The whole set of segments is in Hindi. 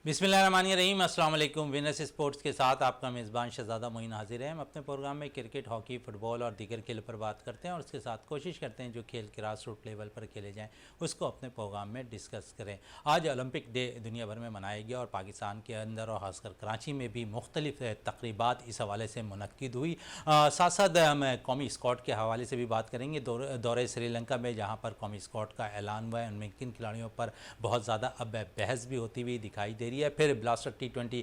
बिस्मिल्लाहिर्रहमानिर्रहीम। अस्सलाम वालेकुम। विनर्स स्पोर्ट्स के साथ आपका मेज़बान शहज़ादा मोइन हाजिर है। हम अपने प्रोग्राम में क्रिकेट, हॉकी, फुटबॉल और दीगर खेल पर बात करते हैं और उसके साथ कोशिश करते हैं जो खेल ग्रास रूट लेवल पर खेले जाएं उसको अपने प्रोग्राम में डिस्कस करें। आज ओलंपिक डे दुनिया भर में मनाया गया और पाकिस्तान के अंदर और ख़ासकर कराची में भी मुख्तलिफ तकरीबात इस हवाले से मुनक्किद हुई। साथ साथ हम कौमी स्क्वाड के हवाले से भी बात करेंगे। दौरे श्रीलंका में जहाँ पर कौमी स्क्वाड का ऐलान हुआ है उनमें किन खिलाड़ियों पर बहुत ज़्यादा अब बहस भी होती हुई दिखाई दे रही है। फिर ब्लास्टर T20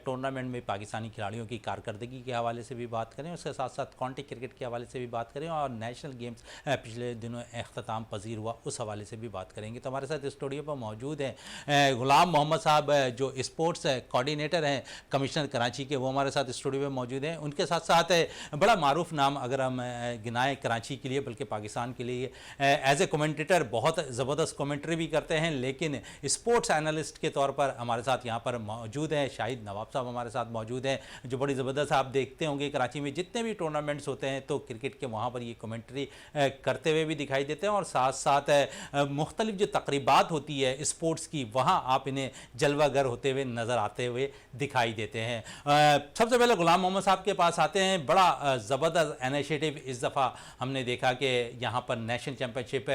टूर्नामेंट में पाकिस्तानी खिलाड़ियों की कारकर्दगी के हवाले से भी बात करें, उसके साथ साथ काउंटी क्रिकेट के हवाले से भी बात करें और नेशनल गेम्स पिछले दिनों अख्ताम पजीर हुआ उस हवाले से भी बात करेंगे। तो हमारे साथ स्टूडियो पर मौजूद हैं गुलाम मोहम्मद साहब जो स्पोर्ट्स कोऑर्डिनेटर हैं कमिश्नर कराची के, वो हमारे साथ स्टूडियो में मौजूद हैं। उनके साथ साथ बड़ा मारूफ नाम अगर हम गिनाएँ कराची के लिए बल्कि पाकिस्तान के लिए एज ए कमेंटेटर बहुत ज़बरदस्त कमेंट्री भी करते हैं, लेकिन स्पोर्ट्स एनालिस्ट के तौर पर हमारे साथ यहाँ पर मौजूद हैं शाहिद नवाब साहब हमारे साथ मौजूद हैं जो बड़ी ज़बरदस्त आप देखते होंगे कराची में जितने भी टूर्नामेंट्स होते हैं तो क्रिकेट के वहाँ पर ये कमेंट्री करते हुए भी दिखाई देते हैं और साथ साथ मुख्तलिफ जो तकरीबात होती है स्पोर्ट्स की वहाँ आप इन्हें जलवागर होते हुए नज़र आते हुए दिखाई देते हैं। सबसे पहले गुलाम मोहम्मद साहब के पास आते हैं। बड़ा ज़बरदस्त इनिशिएटिव इस दफ़ा हमने देखा कि यहाँ पर नेशनल चैम्पियनशिप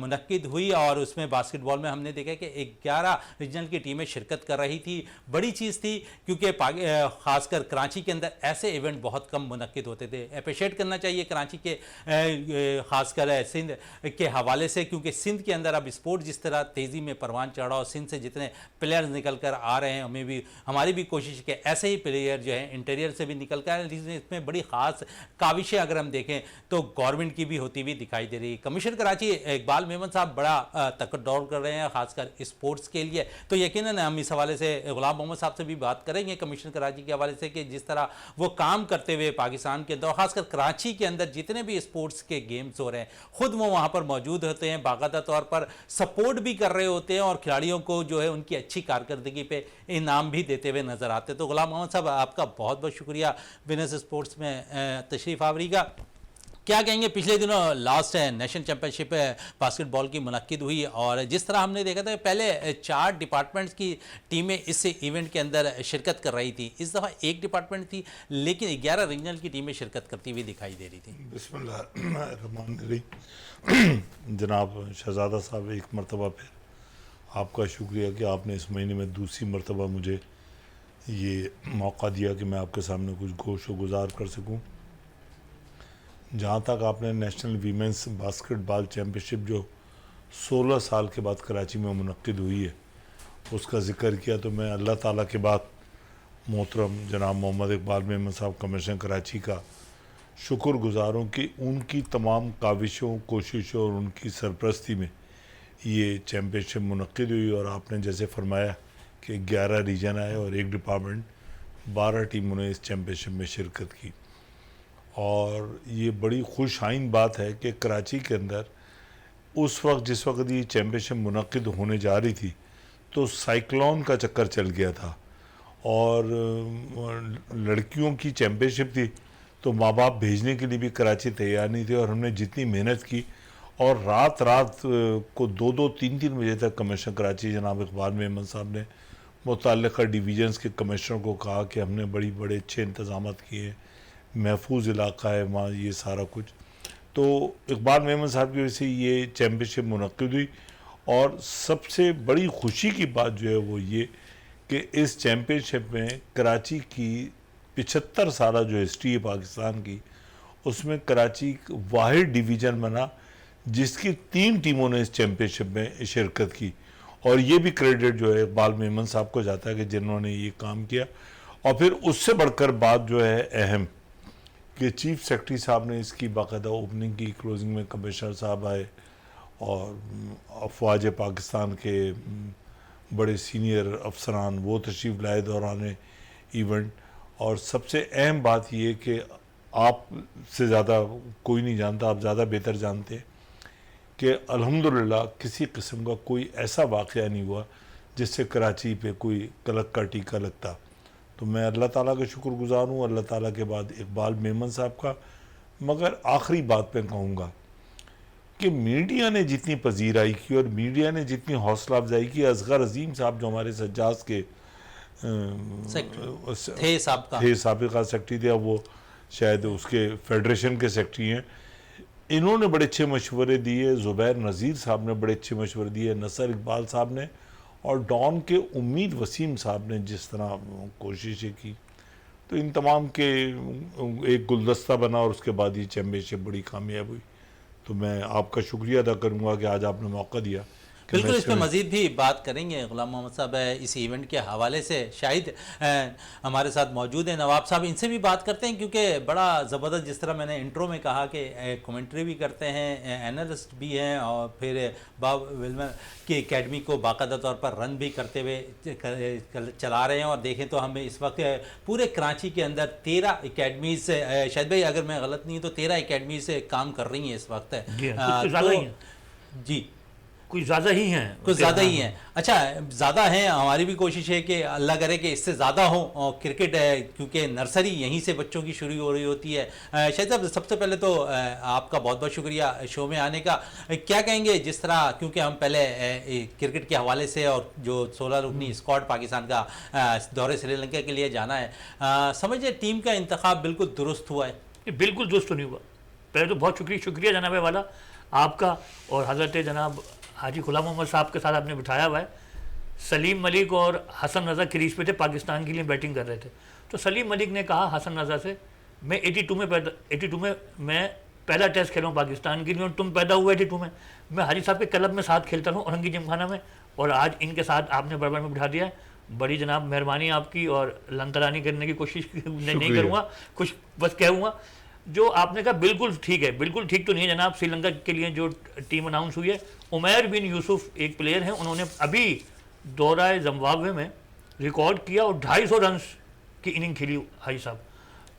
मुनक्किद हुई और उसमें बास्केटबॉल में हमने देखा कि 11 रीजनल की टीमें शिरकत कर रही थी। बड़ी चीज़ थी क्योंकि ख़ासकर कराची के अंदर ऐसे इवेंट बहुत कम मुनक्किद होते थे। अप्रिशिएट करना चाहिए कराची के ख़ासकर सिंध के हवाले से, क्योंकि सिंध के अंदर अब स्पोर्ट जिस तरह तेज़ी में परवान चढ़ा और सिंध से जितने प्लेयर्स निकल कर आ रहे हैं हमारी भी कोशिश है कि ऐसे ही प्लेयर जो है इंटीरियर से भी निकल कर, इसमें बड़ी ख़ास काविशें अगर हम देखें तो गवर्नमेंट की भी होती हुई दिखाई दे रही है। कमिश्नर कराची इकबाल मेमन साहब बड़ा तकड़ कर रहे हैं खासकर स्पोर्ट्स के लिए, तो यकीनन हम इस हवाले से गुलाम मोहम्मद साहब से भी बात करेंगे कमिश्नर कराची के हवाले से कि जिस तरह वो काम करते हुए पाकिस्तान के अंदर खासकर कराची के अंदर जितने भी स्पोर्ट्स के गेम्स हो रहे हैं खुद वो वहाँ पर मौजूद होते हैं, बाकायदा तौर पर सपोर्ट भी कर रहे होते हैं और खिलाड़ियों को जो है उनकी अच्छी कारकर्दगी पे इनाम भी देते हुए नजर आते हैं। तो गुलाम मोहम्मद साहब आपका बहुत बहुत शुक्रिया विनर्स स्पोर्ट्स में तशरीफ़ आवरी का। क्या कहेंगे, पिछले दिनों लास्ट नेशनल चैम्पियनशिप बास्केटबॉल की मुनक्किद हुई और जिस तरह हमने देखा था पहले 4 डिपार्टमेंट्स की टीमें इस इवेंट के अंदर शिरकत कर रही थी, इस दफ़ा एक डिपार्टमेंट थी लेकिन 11 रीजनल की टीमें शिरकत करती हुई दिखाई दे रही थी। बिस्मिल्लाह जनाब शहज़ादा साहब, एक मरतबा फिर आपका शुक्रिया कि आपने इस महीने में दूसरी मरतबा मुझे ये मौका दिया कि मैं आपके सामने कुछ गोश गुजार कर सकूं। जहाँ तक आपने नेशनल वीमेंस बास्केटबॉल चैम्पियनशिप जो 16 साल के बाद कराची में मुनक्किद हुई है उसका ज़िक्र किया, तो मैं अल्लाह ताला के बाद मोहतरम जनाब मोहम्मद इकबाल मेमन साहब कमिश्नर कराची का शुक्रगुजार हूँ कि उनकी तमाम काविशों, कोशिशों और उनकी सरपरस्ती में ये चैम्पियनशिप मुनक्किद हुई और आपने जैसे फरमाया कि 11 रीजन आए और एक डिपार्टमेंट, 12 टीमों ने इस चैम्पियनशिप में शिरकत की। और ये बड़ी खुश आइन बात है कि कराची के अंदर उस वक्त जिस वक्त ये चैम्पियनशिप मुनक्किद होने जा रही थी तो साइक्लोन का चक्कर चल गया था और लड़कियों की चैम्पियनशिप थी तो माँ बाप भेजने के लिए भी कराची तैयार नहीं थे और हमने जितनी मेहनत की और रात रात को 2-2, 3-3 बजे तक कमिश्नर कराची जनाब इकबाल मेमन साहब ने मुतल्लिक़ा डिवीज़न्स के कमिश्नर को कहा कि हमने बड़े अच्छे इंतज़ाम किए, महफूज इलाका है वहाँ, ये सारा कुछ। तो इकबाल मेमन साहब की वजह से ये चैम्पियनशिप मुनक्किद हुई और सबसे बड़ी खुशी की बात जो है वो ये कि इस चैम्पियनशिप में कराची की 75 साल जो हिस्ट्री है पाकिस्तान की उसमें कराची वाहिद डिवीज़न बना जिसकी 3 टीमों ने इस चैम्पियनशिप में शिरकत की और ये भी क्रेडिट जो है इकबाल मेमन साहब को जाता है कि जिन्होंने ये काम किया। और फिर उससे बढ़कर बात जो है अहम कि चीफ सेक्रेटरी साहब ने इसकी बाकायदा ओपनिंग की, क्लोजिंग में कमिश्नर साहब आए और अफवाज पाकिस्तान के बड़े सीनियर अफसरान वो तशरीफ़ लाए दौरान इवेंट। और सबसे अहम बात ये कि आप से ज़्यादा कोई नहीं जानता, आप ज़्यादा बेहतर जानते हैं कि अल्हम्दुलिल्लाह किसी किस्म का कोई ऐसा वाक़या नहीं हुआ जिससे कराची पे कोई कलक का टीका लगता। तो मैं अल्लाह ताला का शुक्रगुज़ार हूँ, अल्लाह ताला के बाद इकबाल मेमन साहब का। मगर आखिरी बात पे कहूँगा कि मीडिया ने जितनी पजीराई की और मीडिया ने जितनी हौसला अफजाई की, असगर अजीम साहब जो हमारे सज्जाज के थे साबिका सेक्रेटरी थे, अब वो शायद उसके फेडरेशन के सेक्रेटरी हैं, इन्होंने बड़े अच्छे मशवरे दिए। ज़ुबैर नज़ीर साहब ने बड़े अच्छे मशवरे दिए, नसर इकबाल साहब ने, और डॉन के उम्मीद वसीम साहब ने जिस तरह कोशिशें की, तो इन तमाम के एक गुलदस्ता बना और उसके बाद ये चैम्पियनशिप बड़ी कामयाब हुई। तो मैं आपका शुक्रिया अदा करूँगा कि आज आपने मौका दिया। बिल्कुल, इस पर मज़ीद भी बात करेंगे। ग़ुलाम मोहम्मद साहब इस इवेंट के हवाले से शायद हमारे साथ मौजूद हैं, नवाब साहब, इनसे भी बात करते हैं, क्योंकि बड़ा ज़बरदस्त, जिस तरह मैंने इंट्रो में कहा कि कमेंट्री भी करते हैं, एनालिस्ट भी हैं, और फिर बॉब विल्मर की एकेडमी को बाकायदा तौर पर रन भी करते हुए चला रहे हैं। और देखें तो हमें इस वक्त पूरे कराची के अंदर 13 एकेडमीज़, शायद भाई अगर मैं गलत नहीं तो 13 एकेडमीज़ काम कर रही हैं इस वक्त। जी, कुछ ज़्यादा ही हैं, कुछ ज़्यादा ही हैं। अच्छा, ज़्यादा हैं, हमारी भी कोशिश है कि अल्लाह करे कि इससे ज़्यादा हो। और क्रिकेट है, क्योंकि नर्सरी यहीं से बच्चों की शुरू हो रही होती है। शायद साहब, सबसे पहले तो आपका बहुत बहुत शुक्रिया शो में आने का। क्या कहेंगे, जिस तरह, क्योंकि हम पहले क्रिकेट के हवाले से और जो 16 रुकनी स्क्वाड पाकिस्तान का दौरे श्रीलंका के लिए जाना है, समझिए टीम का इंतखाब बिल्कुल दुरुस्त हुआ है? बिल्कुल दुरुस्त तो नहीं हुआ। पहले तो बहुत शुक्रिया जनाब वाला आपका, और हज़रत जनाब हाजी ग़ुलाम मोहम्मद साहब के साथ आपने बिठाया हुआ है। सलीम मलिक और हसन रज़ा क्रीज पे थे, पाकिस्तान के लिए बैटिंग कर रहे थे। तो सलीम मलिक ने कहा हसन रज़ा से, मैं 82 में मैं पहला टेस्ट खेला हूँ पाकिस्तान के लिए, और तुम पैदा हुए 82 में। मैं हाजी साहब के क्लब में साथ खेलता हूँ औरंगी जिमखाना में, और आज इनके साथ आपने बराबर में बिठा दिया है। बड़ी जनाब मेहरबानी आपकी, और लंतरानी करने की कोशिश नहीं करूँगा, कुछ बस कहूँगा। जो आपने कहा बिल्कुल ठीक है, बिल्कुल ठीक तो नहीं है जनाब। श्रीलंका के लिए जो टीम अनाउंस हुई है, उमैर बिन यूसुफ एक प्लेयर हैं, उन्होंने अभी दौरा जिम्बाब्वे में रिकॉर्ड किया और 250 रन की इनिंग खेली हाजी साहब।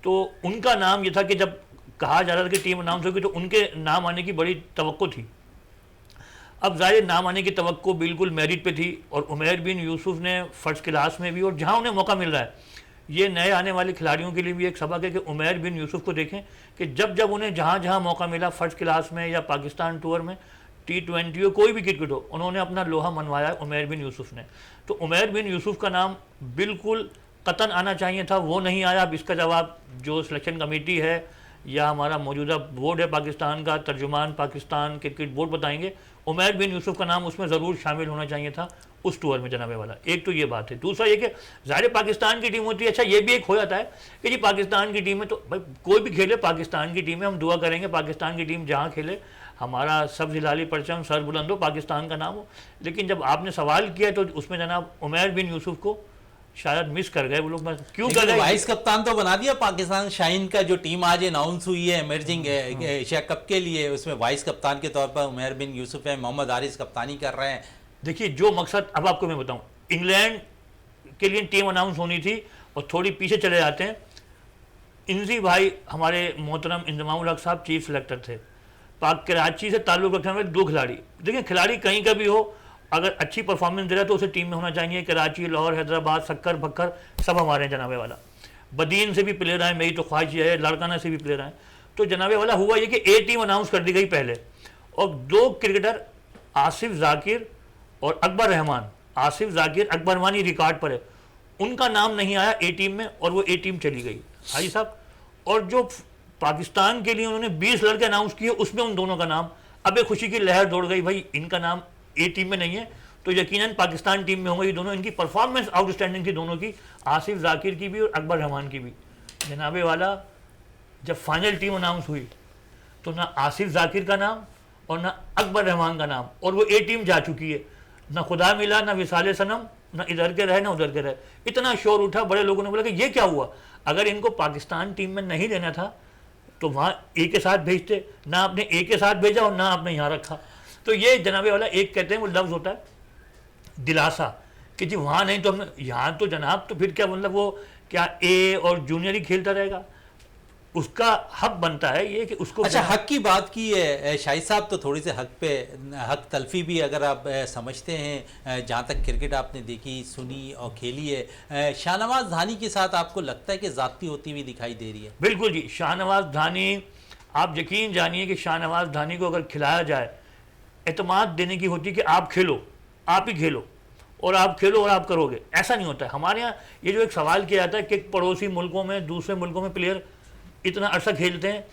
तो उनका नाम ये था कि जब कहा जा रहा था कि टीम अनाउंस होगी तो उनके नाम आने की बड़ी तवक्को थी। अब ज़ाहिर नाम आने की तवक्को बिल्कुल मेरिट पे थी, और उमैर बिन यूसुफ ने फर्स्ट क्लास में भी, और जहाँ उन्हें मौका मिल रहा है, ये नए आने वाले खिलाड़ियों के लिए भी एक सबक है कि उमैर बिन यूसुफ को देखें कि जब जब उन्हें जहाँ जहाँ मौका मिला, फर्स्ट क्लास में या पाकिस्तान टूर में, T20 हो, कोई भी क्रिकेट हो, उन्होंने अपना लोहा मनवाया है उमैर बिन यूसुफ ने। तो उमैर बिन यूसुफ का नाम बिल्कुल कतन आना चाहिए था, वो नहीं आया। अब इसका जवाब जो सिलेक्शन कमेटी है या हमारा मौजूदा बोर्ड है पाकिस्तान का, तर्जुमान पाकिस्तान क्रिकेट बोर्ड बताएंगे। उमैर बिन यूसुफ का नाम उसमें ज़रूर शामिल होना चाहिए था उस टूर में जनाबे वाला। एक तो ये बात है। दूसरा ये कि ज़ाहिर पाकिस्तान की टीम होती है। अच्छा, ये भी एक हो जाता है कि जी पाकिस्तान की टीम है, तो भाई कोई भी खेले, पाकिस्तान की टीम है, हम दुआ करेंगे पाकिस्तान की टीम जहाँ खेले हमारा सब हिलाली परचम सर बुलंद हो, पाकिस्तान का नाम हो। लेकिन जब आपने सवाल किया तो उसमें जनाब उमैर बिन यूसुफ को शायद मिस कर गए वो लोग। क्यों कर गए? वाइस कप्तान तो बना दिया पाकिस्तान शाहीन का। जो टीम आज अनाउंस हुई है इमर्जिंग एशिया कप के लिए, उसमें वाइस कप्तान के तौर पर उमैर बिन यूसुफ है, मोहम्मद हारिस कप्तानी कर रहे हैं। देखिए, जो मकसद अब आपको मैं बताऊं, इंग्लैंड के लिए टीम अनाउंस होनी थी, और थोड़ी पीछे चले जाते हैं। इंजी भाई हमारे मोहतरम इंजमामुल हक साहब चीफ सेलेक्टर थे, कराची से ताल्लुक़ रखने वाले 2 खिलाड़ी। देखिए, खिलाड़ी कहीं का भी हो, अगर अच्छी परफॉर्मेंस दे रहा है तो उसे टीम में होना चाहिए। कराची, लाहौर, हैदराबाद, सक्कर बक्कर सब हमारे जनाबे वाला। बदीन से भी प्लेयर आए, मेरी तो ख्वाहिश ये है, लड़काना से भी प्लेयर आए। तो जनाबे वाला हुआ ये कि ए टीम अनाउंस कर दी गई पहले, और 2 क्रिकेटर आसिफ जाकिर और अकबर रहमान, आसिफ जाकिर अकबर रहमानी रिकॉर्ड पर है, उनका नाम नहीं आया ए टीम में, और वो ए टीम चली गई हाजी साहब। और जो पाकिस्तान के लिए उन्होंने 20 लड़के अनाउंस किए, उसमें उन दोनों का नाम, अब एक खुशी की लहर दौड़ गई, भाई इनका नाम ए टीम में नहीं है तो यकीनन पाकिस्तान टीम में होंगे ये दोनों। इनकी परफॉर्मेंस आउटस्टैंडिंग थी दोनों की, आसिफ जाकिर की भी और अकबर रहमान की भी। जनाबे वाला जब फाइनल टीम अनाउंस हुई तो ना आसिफ जाकिर का नाम और ना अकबर रहमान का नाम, और वो ए टीम जा चुकी है। ना खुदा मिला, ना विसाले सनम, ना इधर के रहे ना उधर के रहे। इतना शोर उठा, बड़े लोगों ने बोला कि ये क्या हुआ, अगर इनको पाकिस्तान टीम में नहीं लेना था तो वहाँ ए के साथ भेजते, ना आपने ए के साथ भेजा और ना आपने यहाँ रखा। तो ये जनाबे वाला एक कहते हैं वो लफ्ज़ होता है दिलासा कि जी वहाँ नहीं तो हमने यहाँ, तो जनाब तो फिर क्या मतलब वो क्या ए और जूनियर ही खेलता रहेगा, उसका हक बनता है ये कि उसको। अच्छा, हक की बात की है शाहिद साहब, तो थोड़ी सी हक पे हक तलफी भी अगर आप समझते हैं, जहाँ तक क्रिकेट आपने देखी सुनी और खेली है, शाहनवाज धानी के साथ आपको लगता है कि ज़्यादती होती हुई दिखाई दे रही है? बिल्कुल जी, शाहनवाज धानी आप यकीन जानिए कि शाहनवाज धानी को अगर खिलाया जाए, एतमाद देने की होती है कि आप खेलो, आप ही खेलो और आप खेलो और आप करोगे। ऐसा नहीं होता है हमारे यहाँ। ये जो एक सवाल किया जाता है कि पड़ोसी मुल्कों में, दूसरे मुल्कों में प्लेयर इतना अरसा खेलते हैं,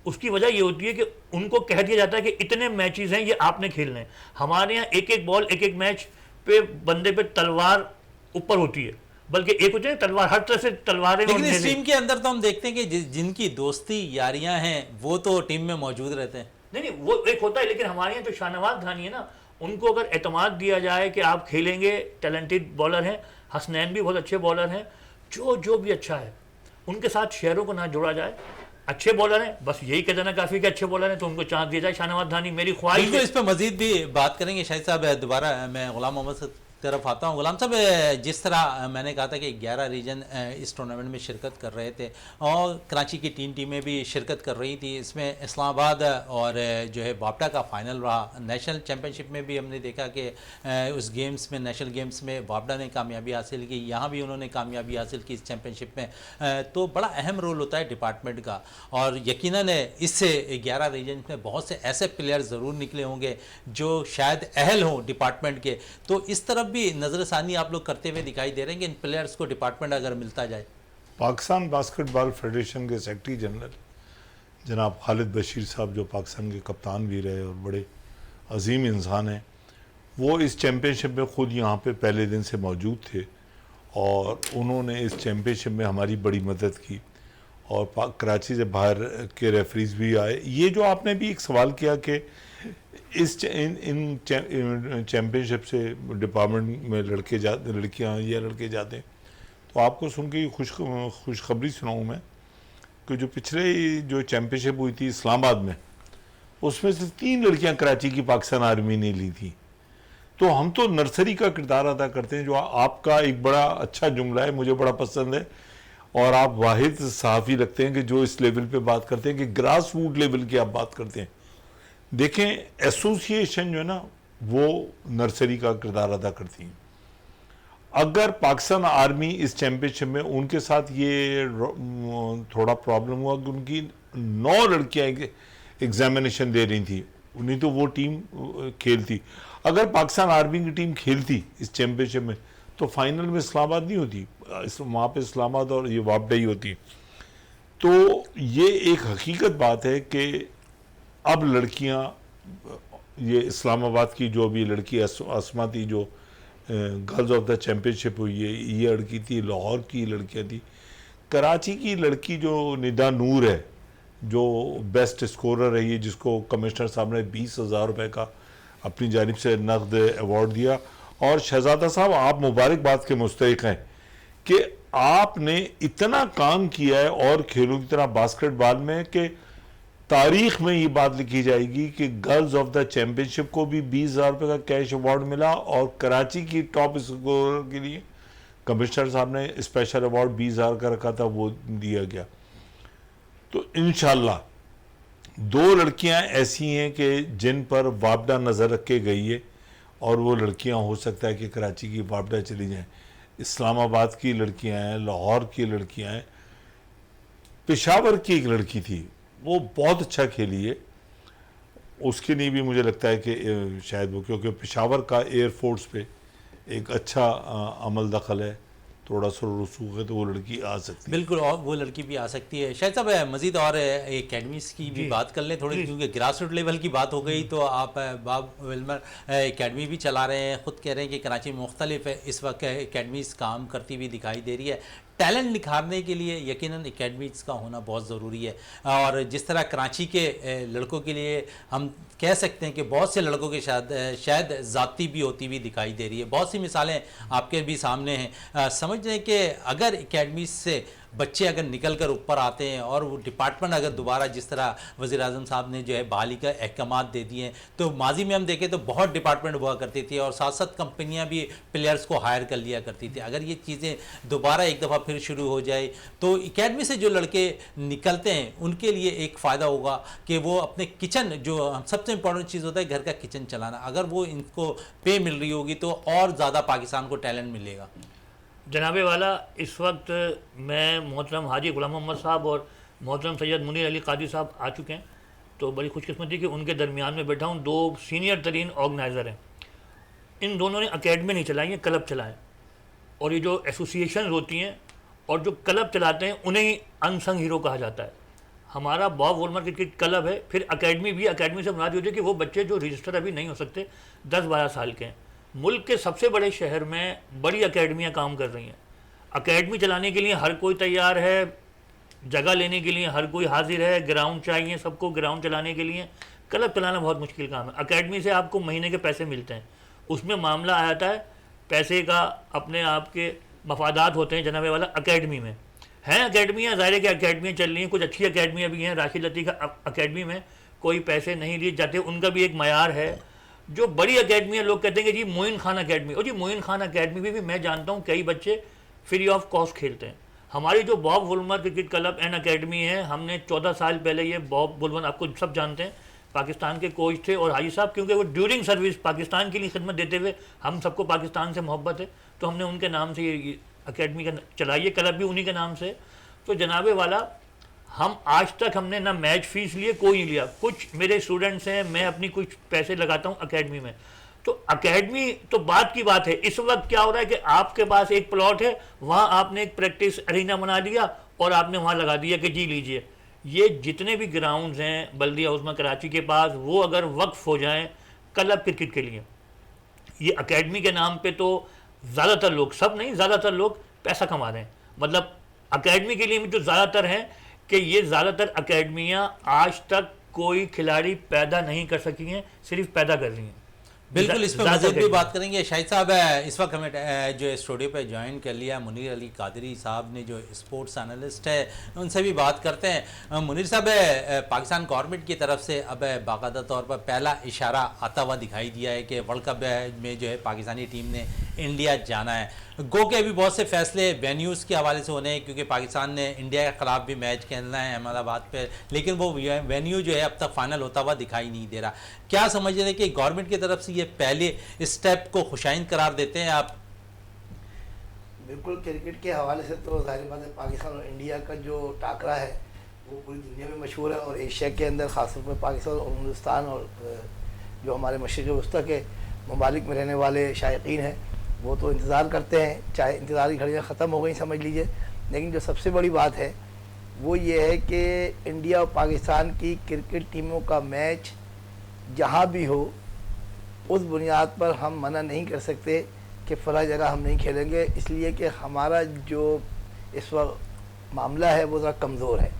उसकी वजह ये होती है कि उनको कह दिया जाता है कि इतने मैचेस हैं, ये आपने खेलने हैं। हमारे यहाँ एक एक बॉल, एक एक मैच पे बंदे पे तलवार ऊपर होती है, बल्कि एक होती है तलवार, हर तरह से तलवारें। लेकिन इस टीम के अंदर तो हम देखते हैं कि जिनकी दोस्ती यारियां हैं वो तो टीम में मौजूद रहते हैं। नहीं, वो एक होता है, लेकिन हमारे यहाँ जो शाहनवाज धानी है ना, उनको अगर एतमाद दिया जाए कि आप खेलेंगे, टैलेंटेड बॉलर हैं, हसनैन भी बहुत अच्छे बॉलर हैं, जो भी अच्छा है उनके साथ शेयरों को ना जोड़ा जाए। अच्छे बॉलर हैं, बस यही कह देना काफ़ी कि अच्छे बॉलर हैं तो उनको चांस दिया जाए। शाहनवाज धानी मेरी ख्वाहिश बिल्कुल, है। इस पर मजीद भी बात करेंगे। शाहिद साहब, दोबारा मैं गुलाम मोहम्मद से तरफ आता हूँ। गुलाम साहब, जिस तरह मैंने कहा था कि 11 रीजन इस टूर्नामेंट में शिरकत कर रहे थे और कराची की 3 टीमें भी शिरकत कर रही थी, इसमें इस्लामाबाद और जो है बापटा का फाइनल रहा। नेशनल चैम्पियनशिप में भी हमने देखा कि उस गेम्स में, नेशनल गेम्स में बापटा ने कामयाबी हासिल की, यहाँ भी उन्होंने कामयाबी हासिल की इस चैम्पियनशिप में। तो बड़ा अहम रोल होता है डिपार्टमेंट का, और यकीनन इससे 11 रीजन में बहुत से ऐसे प्लेयर ज़रूर निकले होंगे जो शायद अहल हों डिपार्टमेंट के। तो इस तरफ भी नजरसानी आप लोग करते हुए दिखाई दे रहे हैं कि इन प्लेयर्स को डिपार्टमेंट अगर मिलता जाए। पाकिस्तान बास्केटबॉल फेडरेशन के सेक्रेटरी जनरल जनाब खालिद बशीर साहब, जो पाकिस्तान के कप्तान भी रहे और बड़े अजीम इंसान हैं, वो इस चैम्पियनशिप में ख़ुद यहाँ पे पहले दिन से मौजूद थे और उन्होंने इस चैम्पियनशिप में हमारी बड़ी मदद की। और कराची से बाहर के रेफरीज भी आए। ये जो आपने भी एक सवाल किया कि इन चैम्पियनशिप से डिपार्टमेंट में लड़कियां या लड़के जाते हैं, तो आपको सुन के खुशखबरी सुनाऊँ मैं कि जो पिछले जो चैम्पियनशिप हुई थी इस्लामाबाद में, उसमें से 3 लड़कियां कराची की पाकिस्तान आर्मी ने ली थी। तो हम तो नर्सरी का किरदार अदा करते हैं। जो आपका एक बड़ा अच्छा जुमला है, मुझे बड़ा पसंद है, और आप वाहिद सहाफ़ी लगते हैं कि जो इस लेवल पे बात करते हैं कि ग्रास रूट लेवल की आप बात करते हैं। देखें, एसोसिएशन जो है ना, वो नर्सरी का किरदार अदा करती हैं। अगर पाकिस्तान आर्मी इस चैम्पियनशिप में, उनके साथ ये थोड़ा प्रॉब्लम हुआ कि उनकी 9 लड़कियां एग्जामिनेशन दे रही थी, नहीं तो वो टीम खेलती। अगर पाकिस्तान आर्मी की टीम खेलती इस चैम्पियनशिप में तो फाइनल में इस्लामाबाद नहीं होती, वहाँ पे इस्लामाबाद और ये वापडा ही होती। तो ये एक हकीकत बात है कि अब लड़कियां, ये इस्लामाबाद की जो भी लड़की असमा थी, जो गर्ल्स ऑफ द चैम्पियनशिप हुई है, ये लड़की थी, लाहौर की लड़कियां थी, कराची की लड़की जो निदा नूर है, जो बेस्ट स्कोरर रही है, जिसको कमिश्नर साहब ने 20,000 रुपये का अपनी जानिब से नकद अवार्ड दिया। और शहजादा साहब, आप मुबारकबाद के मुस्तहिक हैं कि आपने इतना काम किया है और खेलों की तरह बास्केटबॉल में कि तारीख में ये बात लिखी जाएगी कि गर्ल्स ऑफ द चैम्पियनशिप को भी 20,000 रुपये का कैश अवार्ड मिला और कराची की टॉप स्कोरर के लिए कमिश्नर साहब ने स्पेशल अवार्ड 20,000 का रखा था, वो दिया गया। तो इंशाल्लाह 2 लड़कियां ऐसी हैं कि जिन पर वापडा नज़र रख के गई है, और वो लड़कियां हो सकता है कि कराची की वापडा चली जाएं। इस्लामाबाद की लड़कियां हैं, लाहौर की लड़कियां हैं, पेशावर की एक लड़की थी, वो बहुत अच्छा खेली है। उसके लिए भी मुझे लगता है कि शायद वो, क्योंकि पेशावर का एयरफोर्स पे एक अच्छा अमल दखल है, थोड़ा सा रसूख है, तो वो लड़की आ सकती है। बिल्कुल, और वो लड़की भी आ सकती है। शायद साहब, मजीद और एकेडमीज़ की भी बात कर लें थोड़ी, क्योंकि ग्रास रूट लेवल की बात हो गई। तो आप बाब विल्मर एकेडमी भी चला रहे हैं, ख़ुद कह रहे हैं कि कराची में मुख्तलिफ इस वक्त एकेडमीज़ काम करती हुई दिखाई दे रही है। टैलेंट निखारने के लिए यकीनन एकेडमीज़ का होना बहुत ज़रूरी है। और जिस तरह कराची के लड़कों के लिए हम कह सकते हैं कि बहुत से लड़कों के शायद ज़ाती भी होती हुई दिखाई दे रही है। बहुत सी मिसालें आपके भी सामने हैं। समझ रहे हैं कि अगर एकेडमीज़ से बच्चे अगर निकल कर ऊपर आते हैं और वो डिपार्टमेंट अगर दोबारा, जिस तरह वज़ीर-ए-आज़म साहब ने जो है बहाली का अहकामात दे दिए हैं, तो माजी में हम देखें तो बहुत डिपार्टमेंट हुआ करती थी और साथ साथ कंपनियां भी प्लेयर्स को हायर कर लिया करती थी। अगर ये चीज़ें दोबारा एक दफ़ा फिर शुरू हो जाए तो एकेडमी से जो लड़के निकलते हैं उनके लिए एक फ़ायदा होगा कि वो अपने किचन, जो सबसे इंपॉर्टेंट चीज़ होता है घर का किचन चलाना, अगर वो इनको पे मिल रही होगी तो और ज़्यादा पाकिस्तान को टैलेंट मिलेगा। जनाबे वाला, इस वक्त मैं मोहतरम हाजी गुलाम मोहम्मद साहब और मोहतरम सैयद मुनीर अली कादी साहब आ चुके हैं, तो बड़ी खुशकिस्मती कि उनके दरमियान में बैठा हूँ। 2 सीनियर तरीन ऑर्गेनाइज़र हैं। इन दोनों ने अकेडमी नहीं चलाई है, क्लब चलाएँ, और ये जो एसोसिएशन होती हैं और जो क्लब चलाते हैं उन्हें ही अनसंग हीरो कहा जाता है। हमारा बॉब वोल्मर क्रिकेट क्लब है, फिर अकेडमी भी। अकेडमी से मुराद होती है कि वो बच्चे जो रजिस्टर अभी नहीं हो सकते, 10-12 साल के हैं। मुल्क के सबसे बड़े शहर में बड़ी अकेडमियाँ काम कर रही हैं। अकेडमी चलाने के लिए हर कोई तैयार है, जगह लेने के लिए हर कोई हाजिर है, ग्राउंड चाहिए सबको ग्राउंड चलाने के लिए। क्लब चलाना बहुत मुश्किल काम है। अकेडमी से आपको महीने के पैसे मिलते हैं, उसमें मामला आता है पैसे का, अपने आप के मफादात होते हैं जनाबे वाला। अकेडमी में हैं अकेडमियाँ, ज़ाहिर है कि अकेडमियाँ चल रही हैं, कुछ अच्छी अकेडमियाँ भी हैं। राशिद लतीफ़ अकेडमी में कोई पैसे नहीं लिए जाते, उनका भी एक मयार है। जो बड़ी अकेडमियाँ, लोग कहते हैं कि जी मोइन खान अकेडमी, और जी मोइन खान अकेडमी भी मैं जानता हूँ कई बच्चे फ्री ऑफ कॉस्ट खेलते हैं। हमारी जो Bob Woolmer cricket club and academy है, हमने 14 साल पहले ये बॉब वुलमर, आपको सब जानते हैं, पाकिस्तान के कोच थे, और हाजी साहब क्योंकि वो ड्यूरिंग सर्विस पाकिस्तान के लिए खिदमत देते हुए, हम सबको पाकिस्तान से मोहब्बत है, तो हमने उनके नाम से ये अकेडमी का चलाई है। क्लब भी उन्हीं के नाम से। तो जनाबे वाला, हम आज तक हमने ना मैच फीस लिए, कोई नहीं लिया। कुछ मेरे स्टूडेंट्स हैं, मैं अपनी कुछ पैसे लगाता हूँ अकेडमी में। तो अकेडमी तो बात की बात है। इस वक्त क्या हो रहा है कि आपके पास एक प्लॉट है, वहाँ आपने एक प्रैक्टिस अरीना बना दिया और आपने वहाँ लगा दिया कि जी लीजिए। ये जितने भी ग्राउंड्स हैं बल्दिया उस्मा कराची के पास, वो अगर वक्फ हो जाएं क्लब क्रिकेट के लिए, ये अकेडमी के नाम पे तो ज़्यादातर लोग, सब नहीं, ज़्यादातर लोग पैसा कमा रहे हैं। मतलब अकेडमी के लिए भी जो ज़्यादातर हैं कि ये ज़्यादातर अकेडमियाँ आज तक कोई खिलाड़ी पैदा नहीं कर सकी हैं, सिर्फ पैदा कर रही हैं। बिल्कुल, इस पर मज़ीद भी बात करेंगे। शाहिद साहब, इस वक्त हमें जो स्टूडियो पे ज्वाइन कर लिया मुनीर अली कादरी साहब ने, जो स्पोर्ट्स एनालिस्ट है, उनसे भी बात करते हैं। मुनीर साहब, पाकिस्तान गवर्नमेंट की तरफ से अब बाकायदा तौर पर पहला इशारा आता हुआ दिखाई दिया है कि वर्ल्ड कप में जो है पाकिस्तानी टीम ने इंडिया जाना है। गो के अभी बहुत से फैसले वेन्यूज़ के हवाले से होने हैं, क्योंकि पाकिस्तान ने इंडिया के ख़िलाफ़ भी मैच खेलना है अहमदाबाद पे, लेकिन वो वेन्यू जो है अब तक फाइनल होता हुआ दिखाई नहीं दे रहा। क्या समझ रहे हैं कि गवर्नमेंट की तरफ से ये पहले स्टेप को खुशाइन करार देते हैं आप? बिल्कुल, क्रिकेट के हवाले से तो ज़ाहिर बात है, पाकिस्तान और इंडिया का जो टाकरा है वो पूरी दुनिया में मशहूर है, और एशिया के अंदर ख़ासतौर पर पाकिस्तान और हिंदुस्तान और जो हमारे मशरिक़ वस्ता के ममालिक में रहने वाले शायकीन हैं वो तो इंतज़ार करते हैं, चाहे इंतज़ार की घड़ियाँ ख़त्म हो गई समझ लीजिए। लेकिन जो सबसे बड़ी बात है वो ये है कि इंडिया और पाकिस्तान की क्रिकेट टीमों का मैच जहाँ भी हो, उस बुनियाद पर हम मना नहीं कर सकते कि फ़ला जगह हम नहीं खेलेंगे, इसलिए कि हमारा जो इस वक्त मामला है वो ज़रा कमज़ोर है।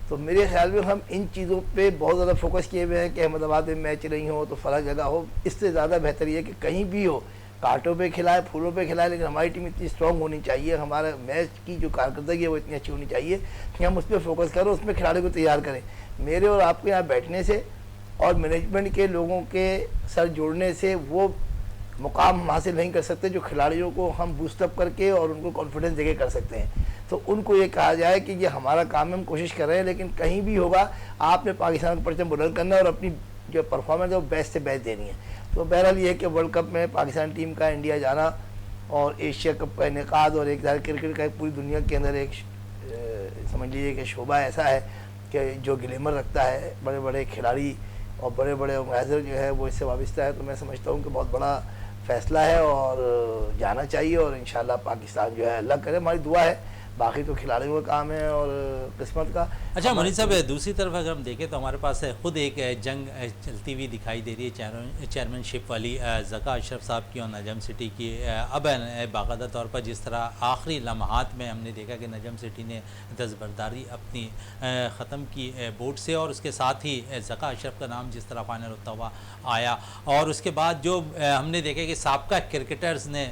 तो मेरे ख्याल में हम इन चीज़ों पे बहुत ज़्यादा फोकस किए हुए हैं कि अहमदाबाद में मैच नहीं हो तो फ़ला जगह हो। इससे ज़्यादा बेहतर ये है कि कहीं भी हो, कांटों पे खिलाए, फूलों पे खिलाए, लेकिन हमारी टीम इतनी स्ट्रॉन्ग होनी चाहिए, हमारा मैच की जो कारकर्दगी है वो इतनी अच्छी होनी चाहिए कि हम उस पर फोकस करें, उसमें खिलाड़ियों को तैयार करें। मेरे और आपके यहाँ बैठने से और मैनेजमेंट के लोगों के सर जोड़ने से वो मुकाम हम हासिल नहीं कर सकते जो खिलाड़ियों को हम बूस्टअप करके और उनको कॉन्फिडेंस देके कर सकते हैं। तो उनको ये कहा जाए कि ये हमारा काम है, हम कोशिश कर रहे हैं, लेकिन कहीं भी होगा आपने पाकिस्तान का परचम बुलंद करना है और अपनी जो परफॉर्मेंस है वो बेस्ट से बेस्ट देनी है। तो बहरहाल ये है कि वर्ल्ड कप में पाकिस्तान टीम का इंडिया जाना और एशिया कप का इनेकाद और एक क्रिकेट का पूरी दुनिया के अंदर एक समझ लीजिए कि शोभा ऐसा है कि जो ग्लैमर रखता है, बड़े बड़े खिलाड़ी और बड़े बड़े ऑर्गेनाइज़र जो है वो इससे वाबस्ता है। तो मैं समझता हूँ कि बहुत बड़ा फ़ैसला है और जाना चाहिए, और इंशाल्लाह पाकिस्तान जो है, अल्लाह करे, हमारी दुआ है, बाकी तो खिलाड़ियों का काम है और किस्मत का। अच्छा मुनीर साहब, दूसरी तरफ अगर हम देखें तो हमारे पास खुद एक जंग चलती हुई दिखाई दे रही है चेयरमैनशिप वाली ज़का अशरफ साहब की और नजम सिटी की। अब बाकायदा तौर पर जिस तरह आखिरी लम्हात में हमने देखा कि नजम सिटी ने दस्तबरदारी अपनी ख़त्म की बोर्ड से, और उसके साथ ही ज़का अशरफ का नाम जिस तरह फाइनल होता हुआ आया, और उसके बाद जो हमने देखा कि साबका क्रिकेटर्स ने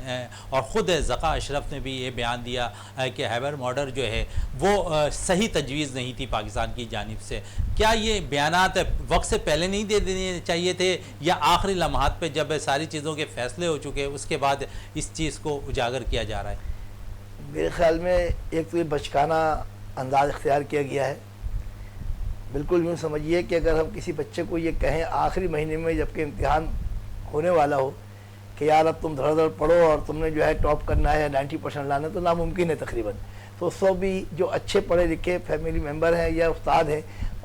और ख़ुद ज़का अशरफ ने भी ये बयान दिया कि हैबर मॉडर जो है वो सही तजवीज़ नहीं थी पाकिस्तान की जानिब से। क्या ये बयानात वक्त से पहले नहीं दे देने चाहिए थे, या आखिरी लम्हात पे जब सारी चीज़ों के फैसले हो चुके उसके बाद इस चीज़ को उजागर किया जा रहा है? मेरे ख्याल में एक तो ये बचकाना अंदाज इख्तियार किया गया है। बिल्कुल यूँ समझिए कि अगर हम किसी बच्चे को ये कहें आखिरी महीने में जबकि इम्तिहान होने वाला हो कि यार अब तुम धड़ाधड़ पढ़ो और तुमने जो है टॉप करना है, 90% लाना, तो नामुमकिन है तकरीबन। तो सब भी जो अच्छे पढ़े लिखे फैमिली मेम्बर हैं या उस्ताद हैं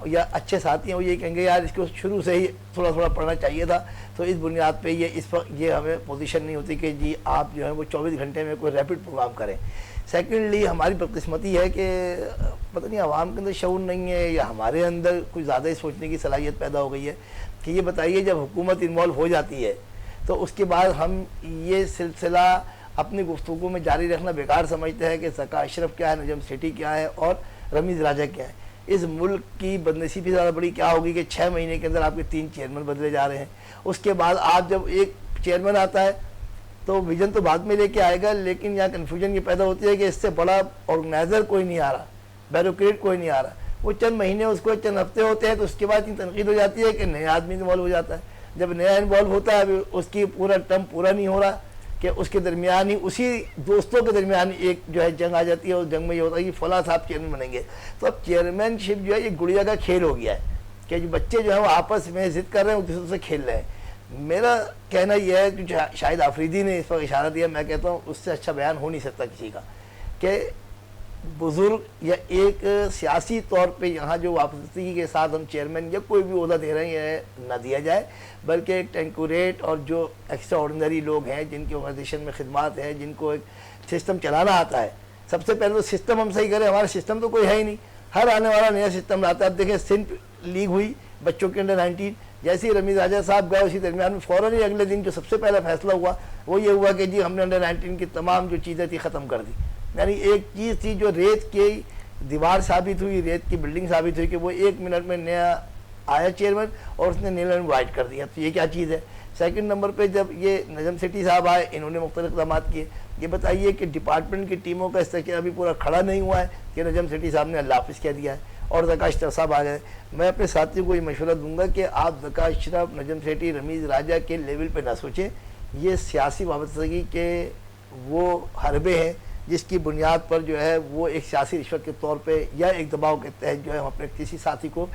या अच्छे साथी हैं, वो ये कहेंगे यार इसको शुरू से ही थोड़ा थोड़ा पढ़ना चाहिए था। तो इस बुनियाद पे ये इस वक्त ये हमें पोजीशन नहीं होती कि जी आप जो है वो 24 घंटे में कोई रैपिड प्रोग्राम करें। सेकेंडली हमारी बदकिस्मती है कि पता नहीं आवाम के अंदर शऊर नहीं है या हमारे अंदर कुछ ज़्यादा ही सोचने की सलाहियत पैदा हो गई है कि ये बताइए जब हुकूमत इन्वॉल्व हो जाती है तो उसके बाद हम ये सिलसिला अपनी गुफ्तगू में जारी रखना बेकार समझते हैं कि ज़का अशरफ क्या है, नजम सेठी क्या है और रमीज़ राजा क्या है। इस मुल्क की बदनसीबी ज़्यादा बड़ी क्या होगी कि 6 महीने के अंदर आपके 3 चेयरमैन बदले जा रहे हैं। उसके बाद आप जब एक चेयरमैन आता है तो विजन तो बाद में लेके आएगा, लेकिन यहाँ कन्फ्यूजन ये पैदा होती है कि इससे बड़ा ऑर्गेनाइज़र कोई नहीं आ रहा, ब्यूरोक्रेट कोई नहीं आ रहा। वो चंद महीने उसको चंद हफ्ते होते हैं तो उसके बाद इतनी तनकीद हो जाती है कि नया आदमी इन्वॉल्व हो जाता है। जब नया इन्वॉल्व होता है अभी उसकी पूरा टर्म पूरा नहीं हो रहा कि उसके दरमियान ही उसी दोस्तों के दरमियान एक जो है जंग आ जाती है। उस जंग में ये होता है कि फला साहब चेयरमैन बनेंगे। तो अब चेयरमैनशिप जो है ये गुड़िया का खेल हो गया है कि जो बच्चे जो है वो आपस में जिद कर रहे हैं, एक दूसरे से खेल रहे हैं। मेरा कहना यह है कि शायद आफरीदी ने इस पर इशारा दिया, मैं कहता हूँ उससे अच्छा बयान हो नहीं सकता किसी का कि बुज़ुर्ग या एक सियासी तौर पे यहाँ जो वापसी के साथ हम चेयरमैन या कोई भी ओहदा दे रहे हैं ना दिया जाए, बल्कि एक टेंकुरेट और जो एक्स्ट्रा ऑर्डिनरी लोग हैं जिनकी ऑर्गेनाइजेशन में खिदमात है, जिनको एक सिस्टम चलाना आता है। सबसे पहले तो सिस्टम हम सही करें। हमारा सिस्टम तो कोई है ही नहीं, हर आने वाला नया सिस्टम लाता है। अब देखें सिंध लीग हुई बच्चों के अंडर 19, जैसे ही रमीज़ राजा साहब गए उसी दरमियान में फ़ौरन ही अगले दिन जो सबसे पहला फैसला हुआ वो ये हुआ कि जी हमने अंडर 19 की तमाम जो चीज़ें थी ख़त्म कर दी। यानी एक चीज़ थी जो रेत की दीवार साबित हुई, रेत की बिल्डिंग साबित हुई कि वो 1 मिनट में नया आया चेयरमैन और उसने नील एंड वाइट कर दिया। तो ये क्या चीज़ है। सेकंड नंबर पे जब ये नजम सेठी साहब आए, इन्होंने मुख्तलिफ इक़दाम किए। ये बताइए कि डिपार्टमेंट की टीमों का स्ट्रक्चर अभी पूरा खड़ा नहीं हुआ है कि नजम सेठी साहब ने अल्लाह हाफ़िज़ कह दिया है और ज़का अशरफ साहब आ गए। मैं अपने साथियों को ये मशवरा दूंगा कि आप ज़का अशरफ, नजम सेठी, रमीज़ राजा के लेवल पे ना सोचें। ये सियासी वाबस्तगी के वो हरबे हैं जिसकी बुनियाद पर जो है वो एक सियासी रिश्वत के तौर पे या एक दबाव के तहत जो है हम अपने किसी साथी को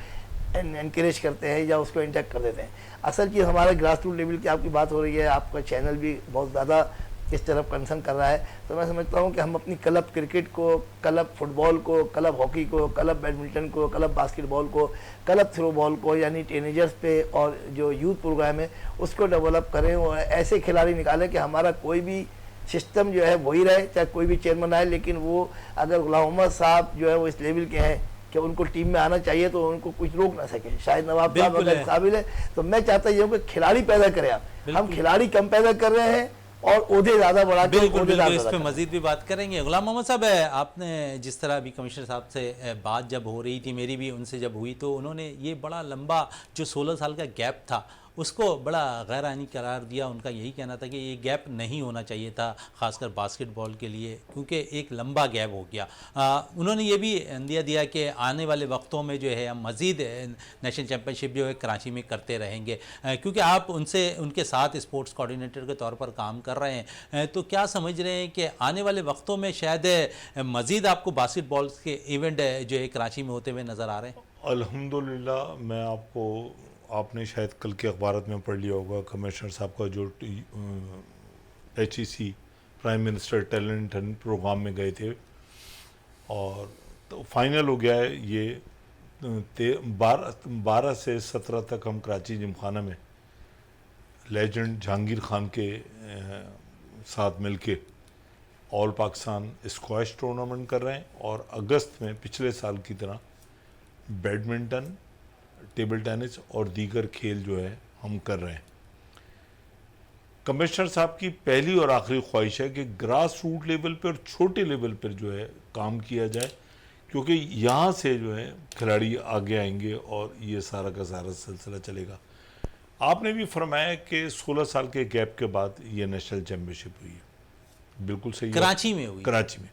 इनकरेज करते हैं या उसको इंटेक्ट कर देते हैं। असल चीज़ हमारे ग्रास रूट लेवल की आपकी बात हो रही है, आपका चैनल भी बहुत ज़्यादा इस तरफ कंसर्न कर रहा है। तो मैं समझता हूँ कि हम अपनी क्लब क्रिकेट को, क्लब फुटबॉल को, क्लब हॉकी को, क्लब बैडमिंटन को, क्लब बास्केटबॉल को, क्लब थ्रो बॉल को, यानी टीनेजर्स पे और जो यूथ प्रोग्राम है उसको डेवलप करें और ऐसे खिलाड़ी निकालें कि हमारा कोई भी सिस्टम जो है वही रहे, चाहे कोई भी चेयरमैन आए। लेकिन वो अगर गुलाम मोहम्मद साहब जो है वो इस लेवल के हैं कि उनको टीम में आना चाहिए तो उनको कुछ रोक ना सके। शायद नवाब साहब अगर काबिल है तो मैं चाहता हूँ कि खिलाड़ी पैदा करें आप। हम खिलाड़ी कम पैदा कर रहे हैं और ओहदे ज़्यादा बढ़ा के इस पे मजीद भी बात करेंगे। गुलाम मोहम्मद साहब, आपने जिस तरह अभी कमिश्नर साहब से बात जब हो रही थी, मेरी भी उनसे जब हुई, तो उन्होंने ये बड़ा लंबा जो 16 साल का गैप था उसको बड़ा गैर आइनी करार दिया। उनका यही कहना था कि ये गैप नहीं होना चाहिए था, ख़ासकर बास्केटबॉल के लिए, क्योंकि एक लंबा गैप हो गया। उन्होंने ये भी अंदिया दिया कि आने वाले वक्तों में जो है हम मज़ीद नेशनल चैम्पियनशिप जो है कराची में करते रहेंगे, क्योंकि आप उनके साथ स्पोर्ट्स कोऑर्डिनेटर के तौर पर काम कर रहे हैं। तो क्या समझ रहे हैं कि आने वाले वक्तों में शायद मज़ीद आपको बास्केटबॉल के इवेंट जो है कराची में होते हुए नज़र आ रहे हैं? अल्हम्दुलिल्लाह, मैं आपने शायद कल के अखबार में पढ़ लिया होगा, कमिश्नर साहब का जो HEC prime minister talent hunt programme में गए थे और तो फाइनल हो गया है ये 12 से 17 तक हम कराची जिमखाना में लेजेंड जहांगीर खान के साथ मिलके ऑल पाकिस्तान स्क्वैश टूर्नामेंट कर रहे हैं और अगस्त में पिछले साल की तरह बैडमिंटन, टेबल टेनिस और दीगर खेल जो है हम कर रहे हैं। कमिश्नर साहब की पहली और आखिरी ख्वाहिश है कि ग्रास रूट लेवल पर और छोटे लेवल पर जो है काम किया जाए, क्योंकि यहाँ से जो है खिलाड़ी आगे आएंगे और ये सारा का सारा सिलसिला चलेगा। आपने भी फरमाया कि 16 साल के गैप के बाद ये नेशनल चैम्पियनशिप हुई है, बिल्कुल सही। कराची में हुई? कराची में।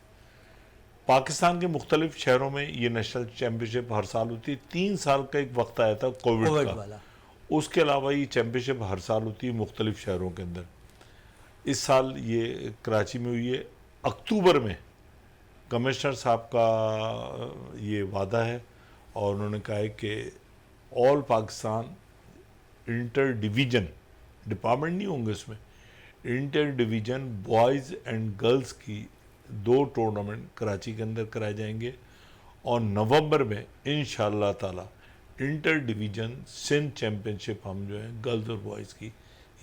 पाकिस्तान के मुख्तलिफ शहरों में ये नेशनल चैम्पियनशिप हर साल होती है। 3 साल का एक वक्त आया था कोविड का वाला। उसके अलावा ये चैम्पियनशिप हर साल होती है मुख्तलिफ शहरों के अंदर। इस साल ये कराची में हुई है। अक्टूबर में कमिश्नर साहब का ये वादा है और उन्होंने कहा है कि all Pakistan inter division, department नहीं होंगे उसमें, inter division boys and girls की 2 टूर्नामेंट कराची के अंदर कराए जाएंगे और नवंबर में इंशाअल्लाह ताला इंटर डिवीज़न सिंध चैम्पियनशिप हम जो है गर्ल्स और बॉयज़ की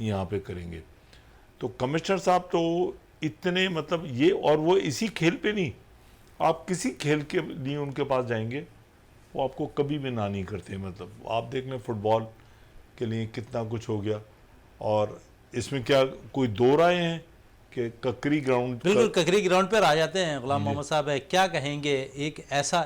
यहाँ पे करेंगे। तो कमिश्नर साहब तो इतने मतलब ये, और वो इसी खेल पे नहीं, आप किसी खेल के लिए उनके पास जाएंगे वो आपको कभी भी ना नहीं करते। मतलब आप देख लें फुटबॉल के लिए कितना कुछ हो गया, और इसमें क्या कोई दो राय हैं कि ककरी ग्राउंड बिल्कुल ककरी ग्राउंड पर आ जाते हैं। गुलाम मोहम्मद साहब क्या कहेंगे, एक ऐसा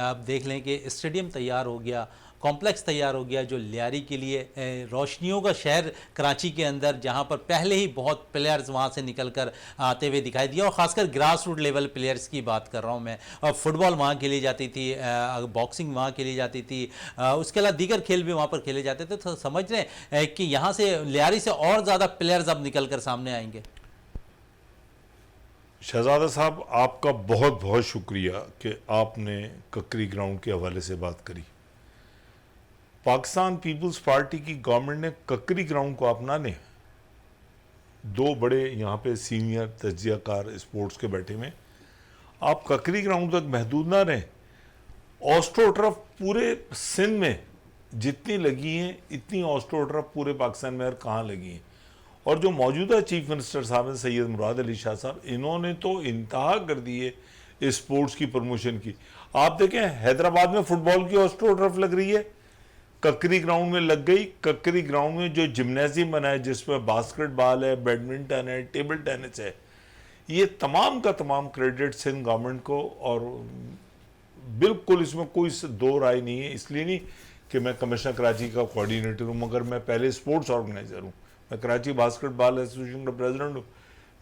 आप देख लें कि स्टेडियम तैयार हो गया, कॉम्प्लेक्स तैयार हो गया जो लियारी के लिए रोशनियों का शहर कराची के अंदर, जहां पर पहले ही बहुत प्लेयर्स वहां से निकलकर आते हुए दिखाई दिया, और ख़ासकर ग्रास रूट लेवल प्लेयर्स की बात कर रहा हूं मैं। और फुटबॉल वहां खेली जाती थी, बॉक्सिंग वहां खेली जाती थी, उसके अलावा दीगर खेल भी वहां पर खेले जाते थे। तो समझ रहे हैं कि यहाँ से लियारी से और ज़्यादा प्लेयर्स अब निकल कर सामने आएंगे। शहजादा साहब आपका बहुत बहुत शुक्रिया कि आपने ककरी ग्राउंड के हवाले से बात करी। पाकिस्तान पीपल्स पार्टी की गवर्नमेंट ने ककरी ग्राउंड को अपना लें। 2 बड़े यहाँ पे सीनियर तज्जियाकार स्पोर्ट्स के बैठे में, आप ककरी ग्राउंड तक महदूद ना रहें। ऑस्ट्रोटर्फ पूरे सिंध में जितनी लगी हैं इतनी ऑस्ट्रोटर्फ पूरे पाकिस्तान में और कहाँ लगी हैं। और जो मौजूदा चीफ मिनिस्टर साहब हैं सैयद मुराद अली शाह साहब, इन्होंने तो इंतहा कर दी है स्पोर्ट्स की प्रमोशन की। आप देखें हैदराबाद में फुटबॉल की ऑस्ट्रोटर्फ लग रही है, ककरी ग्राउंड में लग गई। ककरी ग्राउंड में जो जिम्नेजियम बना है जिसमें बास्केटबॉल है, बैडमिंटन है, टेबल टेनिस है, ये तमाम का तमाम क्रेडिट सिंध गवर्नमेंट को, और बिल्कुल इसमें कोई दो राय नहीं है। इसलिए नहीं कि मैं कमिश्नर कराची का कोऑर्डिनेटर हूँ, मगर मैं पहले स्पोर्ट्स ऑर्गेनाइजर हूँ। मैं कराची बास्केटबॉल एसोसिएशन का प्रेसिडेंट हूँ।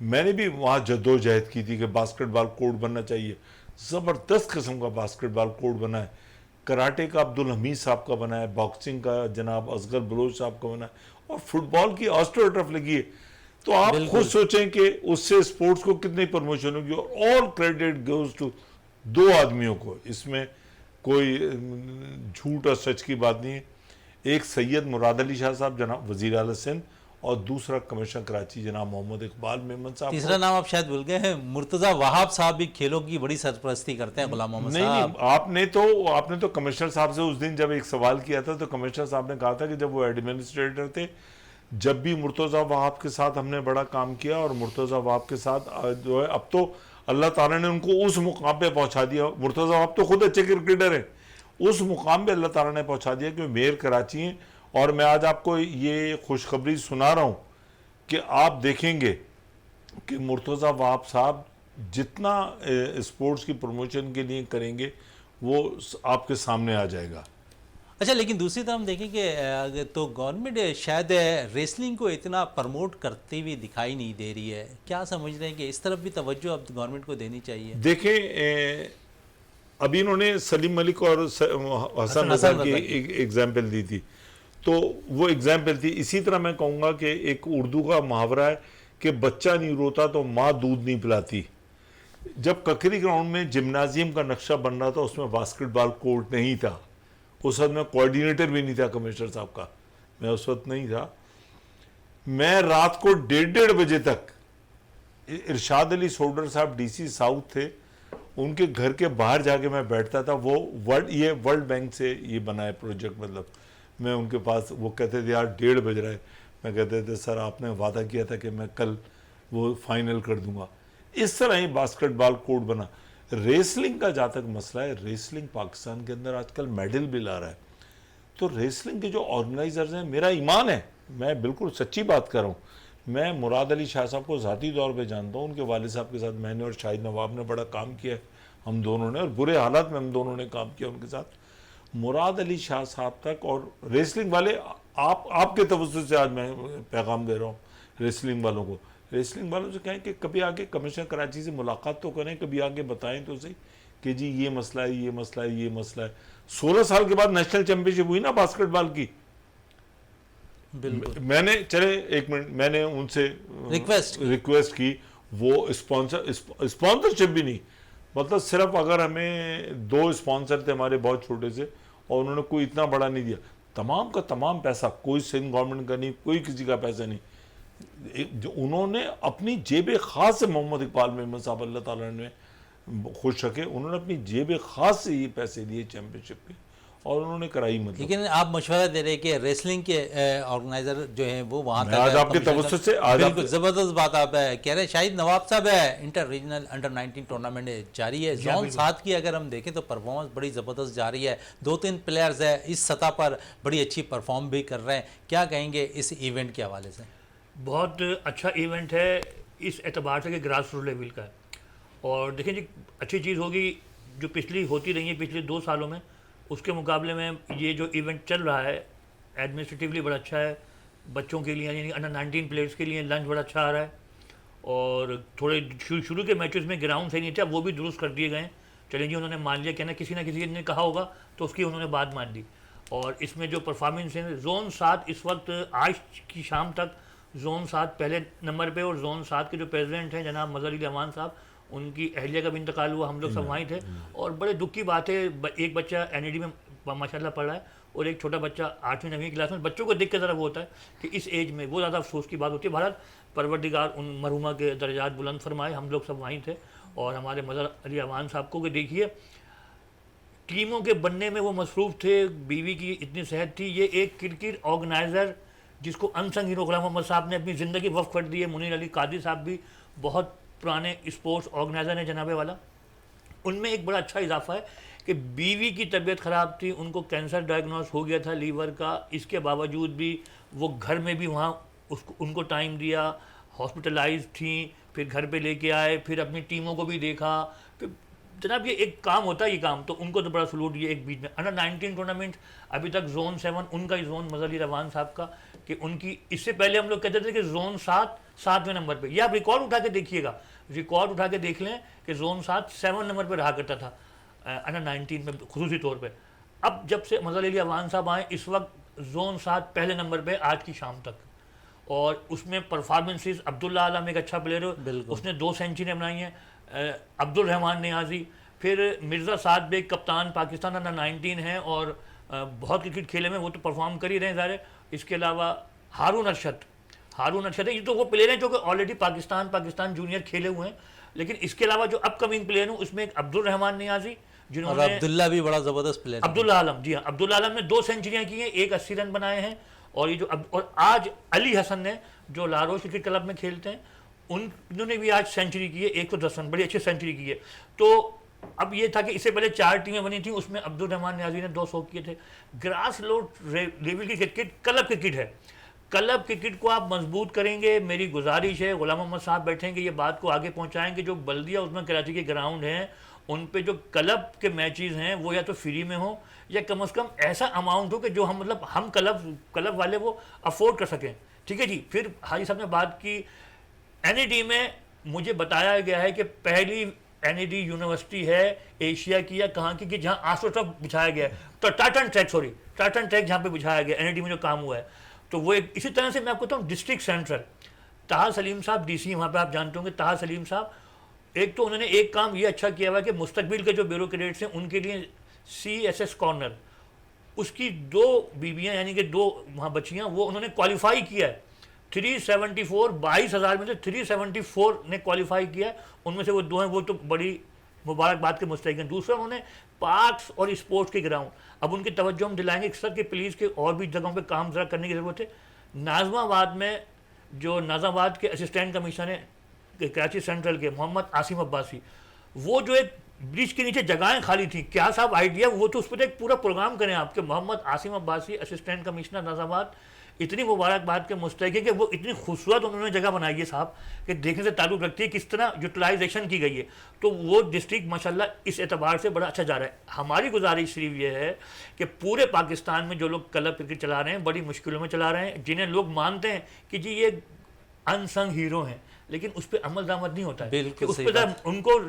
मैंने भी वहाँ जद्दोजहद की थी कि बास्केटबॉल कोर्ट बनना चाहिए। ज़बरदस्त किस्म का बास्केटबॉल कोर्ट बना है। कराटे का अब्दुल हमीद साहब का बना है, बॉक्सिंग का जनाब असगर बलोच साहब का बना है, और फुटबॉल की ऑस्ट्रोटर्फ लगी है। तो आप खुद सोचें कि उससे स्पोर्ट्स को कितनी प्रमोशन होगी। और ऑल क्रेडिट गोज टू 2 आदमियों को, इसमें कोई झूठ और सच की बात नहीं है। एक सैयद मुराद अली शाह साहब जनाब वज़ीर आला सिंध, और दूसरा कमिश्नर कराची जनाब मोहम्मद इकबाल मेमन साहब। तीसरा नाम आप शायद भूल गए हैं, मुर्तज़ा वहाब साहब भी खेलों की बड़ी सरपरस्ती करते हैं। गुलाम मोहम्मद साहब नहीं, आपने तो कमिश्नर साहब से उस दिन जब एक सवाल किया था, तो कमिश्नर साहब ने कहा था कि जब वो एडमिनिस्ट्रेटर थे, जब भी मुर्तज़ा वहाब के साथ हमने बड़ा काम किया, और मुर्तज़ा वहाब के साथ जो है अब तो अल्लाह ताला ने उनको उस मुकाम पे पहुंचा दिया। मुर्तज़ा वहाब तो खुद अच्छे क्रिकेटर हैं, उस मुकाम पे अल्लाह ताला ने पहुंचा दिया कि मेयर कराची हैं। और मैं आज आपको ये खुशखबरी सुना रहा हूँ कि आप देखेंगे कि मुर्तज़ा वहाब साहब जितना स्पोर्ट्स की प्रमोशन के लिए करेंगे वो आपके सामने आ जाएगा। अच्छा, लेकिन दूसरी तरफ हम देखें कि तो गवर्नमेंट शायद रेसलिंग को इतना प्रमोट करती हुई दिखाई नहीं दे रही है। क्या समझ रहे हैं कि इस तरफ भी तवज्जो अब गवर्नमेंट को देनी चाहिए? देखें, अभी इन्होंने सलीम मलिक और हसन रज़ा की एक एग्जाम्पल दी थी, तो वो एग्जाम्पल थी। इसी तरह मैं कहूँगा कि एक उर्दू का मुहावरा है कि बच्चा नहीं रोता तो माँ दूध नहीं पिलाती। जब ककरी ग्राउंड में जिम्नाजियम का नक्शा बन रहा था, उसमें बास्केटबॉल कोर्ट नहीं था। उस वक्त में कोऑर्डिनेटर भी नहीं था कमिश्नर साहब का, मैं उस वक्त नहीं था। मैं रात को 1:30 बजे तक, इरशाद अली सोडर साहब डीसी साउथ थे, उनके घर के बाहर जाके मैं बैठता था। वो वर्ल्ड बैंक से ये बना है प्रोजेक्ट, मतलब मैं उनके पास, वो कहते थे यार 1:30 बज रहा है, मैं कहते थे सर आपने वादा किया था कि मैं कल वो फाइनल कर दूंगा। इस तरह ही बास्केटबॉल कोर्ट बना। रेसलिंग का जहाँ तक मसला है, रेसलिंग पाकिस्तान के अंदर आजकल मेडल भी ला रहा है। तो रेसलिंग के जो ऑर्गेनाइजर्स हैं, मेरा ईमान है, मैं बिल्कुल सच्ची बात कर रहा हूँ, मैं मुराद अली शाह साहब को ज़ाती तौर पे जानता हूँ। उनके वालिद साहब के साथ मैंने और शाहिद नवाब ने बड़ा काम किया है, हम दोनों ने, और बुरे हालात में हम दोनों ने काम किया उनके साथ। मुराद अली शाह साहब तक और रेसलिंग वाले, आपके तवज्जुह से आज मैं पैगाम दे रहा हूँ रेसलिंग वालों को। रेसलिंग वालों से कहें कि कभी आके कमिश्नर कराची से मुलाकात तो करें, कभी आके बताएं तो सही कि जी ये मसला है, ये मसला है, ये मसला है। 16 साल के बाद नेशनल चैंपियनशिप हुई ना बास्केटबॉल की, मैंने, चले एक मिनट, मैंने उनसे रिक्वेस्ट की, वो स्पॉन्सरशिप भी नहीं, मतलब सिर्फ अगर हमें 2 स्पॉन्सर थे हमारे बहुत छोटे से, और उन्होंने कोई इतना बड़ा नहीं दिया। तमाम का तमाम पैसा कोई सिंध गवर्नमेंट का नहीं, कोई किसी का पैसा नहीं, जो उन्होंने अपनी जेब खास से मोहम्मद इकबाल मेमन साहब अल्लाह ताला ने खुश रखे, उन्होंने अपनी जेब खास से ये पैसे दिए चैंपियनशिप के और उन्होंने कराई। मतलब लेकिन आप मशवरा दे रहे हैं कि रेसलिंग के ऑर्गेनाइजर जो हैं वो वहाँ तक आज आपके तवज्जुह से आज बिल्कुल ज़बरदस्त बात आप कह रहे हैं। शाहिद नवाब साहब है, इंटर रीजनल अंडर 19 टूर्नामेंट जारी है। जोन 7 की अगर हम देखें तो परफॉर्मेंस बड़ी ज़बरदस्त जारी है, 2-3 प्लेयर्स है इस सतह पर बड़ी अच्छी परफॉर्म भी कर रहे हैं। क्या कहेंगे इस इवेंट के हवाले से? बहुत अच्छा इवेंट है इस एतबार से कि ग्रास रूट लेवल का है। और देखिए जी, अच्छी चीज़ होगी जो पिछली होती रही है पिछले 2 सालों में, उसके मुकाबले में ये जो इवेंट चल रहा है एडमिनिस्ट्रेटिवली बड़ा अच्छा है। बच्चों के लिए यानी अंडर 19 प्लेयर्स के लिए लंच बड़ा अच्छा आ रहा है। और थोड़े शुरू के मैचेस में ग्राउंड सही नहीं था, वो भी दुरुस्त कर दिए गए। चलें जी, उन्होंने मान लिया, कहना किसी ना किसी ने कहा होगा तो उसकी उन्होंने बात मान ली। और इसमें जो परफॉर्मेंस है, जोन 7 इस वक्त आज की शाम तक जोन 7 पहले नंबर पे, और जोन 7 के जो प्रेसिडेंट हैं जनाब मज़हर अली अमान साहब, उनकी अहलिया का भी इंतकाल हुआ, हम लोग सब वहीं थे। और बड़े दुख की बात है, एक बच्चा एनईडी में माशाल्लाह पढ़ रहा है और एक छोटा बच्चा 8वीं 9वीं क्लास में। बच्चों को देख के ज़रा वो होता है कि इस एज में वो ज़्यादा अफसोस की बात होती है। भारत परवरदिगार उन मरहुमा के दर्जात बुलंद फरमाए, हम लोग सब वहीं थे। और हमारे मज़हर अली अमान साहब को देखिए, टीमों के बनने में वो मसरूफ़ थे, बीवी की इतनी सेहत थी। ये एक क्रिकेट ऑर्गेनाइज़र जिसको अनसंग हीरो गुलाम मोहम्मद साहब ने अपनी ज़िंदगी वक्फ कर दी है। मुनीर अली कादी साहब भी बहुत पुराने स्पोर्ट्स ऑर्गेनाइज़र हैं जनाबे वाला। उनमें एक बड़ा अच्छा इजाफा है कि बीवी की तबीयत ख़राब थी, उनको कैंसर डायग्नोस हो गया था लीवर का, इसके बावजूद भी वो घर में भी वहाँ उनको टाइम दिया, हॉस्पिटलाइज थी, फिर घर पे लेके आए, फिर अपनी टीमों को भी देखा। फिर जनाब ये एक काम होता है, ये काम तो उनको तो बड़ा सलूट। ये एक बीच में अंडर 19 टूर्नामेंट अभी तक जोन 7 उनका ही, जोन मज़हर अली रवान साहब का, कि उनकी इससे पहले हम लोग कहते थे कि जोन 7 7वें नंबर पे। ये आप रिकॉर्ड उठा के देखिएगा, रिकॉर्ड उठा के देख लें कि जोन 7 7 नंबर पे रहा करता था अंडर 19 में खुसूसी तौर पे। अब जब से मज़हर अली रवान साहब आए, इस वक्त जोन 7 पहले नंबर पे आज की शाम तक। और उसमें परफॉर्मेंसेस, अब्दुल्ला आलम एक अच्छा प्लेयर है, उसने 2 सेंचुरी बनाई हैं। अब्दुल रहमान नियाजी, फिर मिर्ज़ा साद बेग कप्तान पाकिस्तान अंडर 19 हैं और बहुत क्रिकेट खेले में वो तो परफॉर्म कर ही रहे हैं ज़ाहिर। इसके अलावा हारून अरशद है, ये तो वो प्लेयर हैं जो कि ऑलरेडी पाकिस्तान जूनियर खेले हुए हैं। लेकिन इसके अलावा जो अपकमिंग प्लेयर हैं उसमें एक अब्दुल रहमान नियाजी, जिन्होंने, और अब्दुल्ला भी बड़ा ज़बरदस्त प्लेयर, अब्दुल्ला आलम, जी हाँ, अब्दुल्ला आलम ने 2 सेंचुरियाँ की हैं, एक 80 रन बनाए हैं। और ये जो और आज अली हसन ने जो लारोस क्रिकेट क्लब में खेलते हैं, उन्होंने भी आज सेंचुरी की है, 110 रन, बड़ी अच्छी सेंचुरी की है। तो अब ये था कि इससे पहले 4 टीमें बनी थी, उसमें अब्दुल रहमान नियाजी ने 200 किए थे। ग्रास रूट लेवल की क्रिकेट क्लब क्रिकेट है। क्लब क्रिकेट को आप मजबूत करेंगे, मेरी गुजारिश है, गुलाम मोहम्मद साहब बैठेंगे, ये बात को आगे पहुंचाएंगे। जो बल्दिया उस्मान कराची के ग्राउंड हैं, उन पे जो क्लब के मैचेस हैं वो या तो फ्री में हो, या कम से कम ऐसा अमाउंट हो कि जो हम मतलब हम क्लब वाले वो अफोर्ड कर सकें। ठीक है जी। फिर हाजी साहब ने बात की एनईडी में, मुझे बताया गया है कि पहली एनईडी यूनिवर्सिटी है एशिया की या कहाँ की कि जहाँ आस्ट्रोटर्फ बिछाया गया है, तो टाटन ट्रैक जहाँ पे बिछाया गया एनईडी में जो काम हुआ है। तो वो एक, इसी तरह से मैं आपको बताऊँ डिस्ट्रिक्ट सेंट्रल, ताहा सलीम साहब डीसी वहाँ पे आप जानते होंगे, ताहा सलीम साहब, एक तो उन्होंने एक काम ये अच्छा किया हुआ है कि मुस्तकबिल के जो ब्यूरोक्रेट्स हैं उनके लिए CSS कॉर्नर, उसकी 2 बीबियाँ यानी कि 2 वहाँ बच्चियाँ, वो उन्होंने क्वालिफाई किया है। 374 22,000 में से 374 ने क्वालिफाई किया है, उनमें से वो 2 हैं, वो तो बड़ी मुबारकबाद के मुस्तहिक हैं। दूसरा, उन्होंने पार्क्स और स्पोर्ट्स के ग्राउंड, अब उनकी तवज्जो हम दिलाएंगे सर कि प्लीज़ के और भी जगहों पे काम ज़रा करने की ज़रूरत है। नाज़माबाद में जो नाज़माबाद के असिस्टेंट कमिश्नर हैं कराची सेंट्रल के मोहम्मद आसिम अब्बासी, वो जो एक ब्रिज के नीचे जगहें खाली थी, क्या साहब आइडिया, वो तो उस पर एक पूरा प्रोग्राम करें आपके। मोहम्मद आसिम अब्बासी असिस्टेंट कमिश्नर नाज़ाबाद, इतनी मुबारकबाद के मुस्तहिक है कि वो इतनी खूबसूरत उन्होंने जगह बनाई है साहब कि देखने से ताल्लुक़ रखती है किस तरह यूटिलाइजेशन की गई है। तो वो डिस्ट्रिक्ट माशाल्लाह इस एतबार से बड़ा अच्छा जा रहा है। हमारी गुजारिश सिर्फ ये है कि पूरे पाकिस्तान में जो लोग क्लब क्रिकेट चला रहे हैं बड़ी मुश्किलों में चला रहे हैं, जिन्हें लोग मानते हैं कि जी ये अनसंग हीरो हैं, लेकिन उस पर अमल दरामद नहीं होता है कि उस पर उनको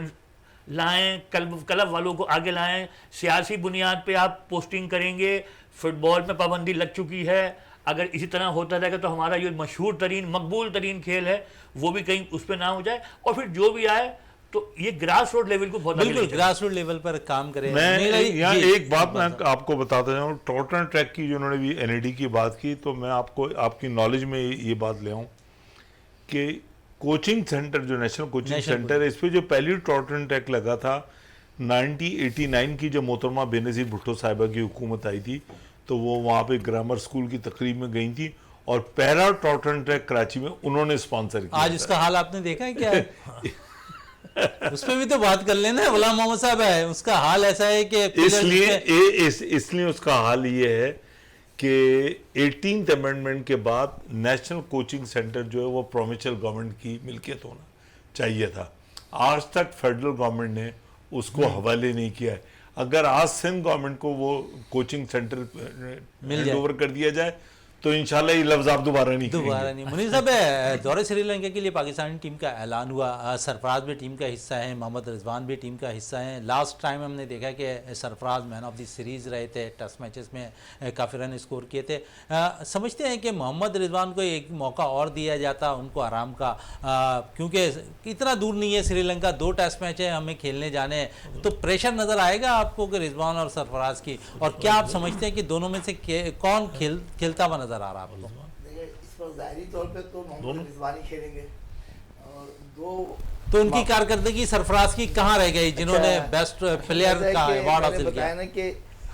लाएँ, क्लब वालों को आगे लाएँ। सियासी बुनियाद पर आप पोस्टिंग करेंगे, फुटबॉल में पाबंदी लग चुकी है, अगर इसी तरह होता रहेगा तो हमारा ये मशहूर तरीन मकबूल तरीन खेल है वो भी कहीं उस पर ना हो जाए। और फिर जो भी आए तो ये ग्रास रूट लेवल को बहुत बिल्कुल ग्रास रूट लेवल पर काम करें। मैं यहाँ एक बात मैं आपको बताता जाऊँ, टॉटन ट्रैक की जो उन्होंने भी एनईडी की बात की, तो मैं आपको आपकी नॉलेज में ये बात ले आऊँ कि कोचिंग सेंटर जो नेशनल कोचिंग नेशनल सेंटर है, इस पे जो पहली टॉर्टन टैक लगा था 1989 की, जब मोहतरमा बेनज़ीर भुट्टो साहिबा की हुकूमत आई थी, तो वो वहाँ पे ग्रामर स्कूल की तकरीब में गई थी और पहला टॉर्टन ट्रैक कराची में उन्होंने स्पॉन्सर किया। आज उसका हाल आपने देखा है क्या? उस पर भी तो बात कर लेना। गुलाम मोहम्मद साहब है, उसका हाल ऐसा है कि इसलिए उसका हाल ये है कि 18th अमेंडमेंट के बाद नेशनल कोचिंग सेंटर जो है वो प्रोविंशियल गवर्नमेंट की मिल्कियत होना चाहिए था। आज तक फेडरल गवर्नमेंट ने उसको हवाले नहीं किया है। अगर आज सिंध गवर्नमेंट को वो कोचिंग सेंटर हैंड ओवर कर दिया जाए तो इंशाल्लाह ये लफ्ज़ आप दोबारा नहीं। मुनीर साहब, दौरे श्रीलंका के लिए पाकिस्तानी टीम का ऐलान हुआ। सरफराज भी टीम का हिस्सा है, मोहम्मद रिजवान भी टीम का हिस्सा है। लास्ट टाइम हमने देखा कि Sarfaraz man of the series रहे थे, टेस्ट मैचेस में काफ़ी रन स्कोर किए थे। समझते हैं कि मोहम्मद रिजवान को एक मौका और दिया जाता उनको आराम का, क्योंकि इतना दूर नहीं है श्रीलंका, 2 टेस्ट मैच है हमें खेलने जाने हैं, तो प्रेशर नज़र आएगा आपको कि रिजवान और सरफराज की? और क्या आप समझते हैं कि दोनों में से कौन खेलता हुआ नजर आ रहा है आपको? देखिए, इस पर ज़ाहिरी तौर पे तो मोहम्मद रिजवान ही खेलेंगे और तो उनकी कारकर्दगी सरफराज की कहाँ रह गई, जिन्होंने बेस्ट प्लेयर का अवार्ड हासिल किया? बताया ना कि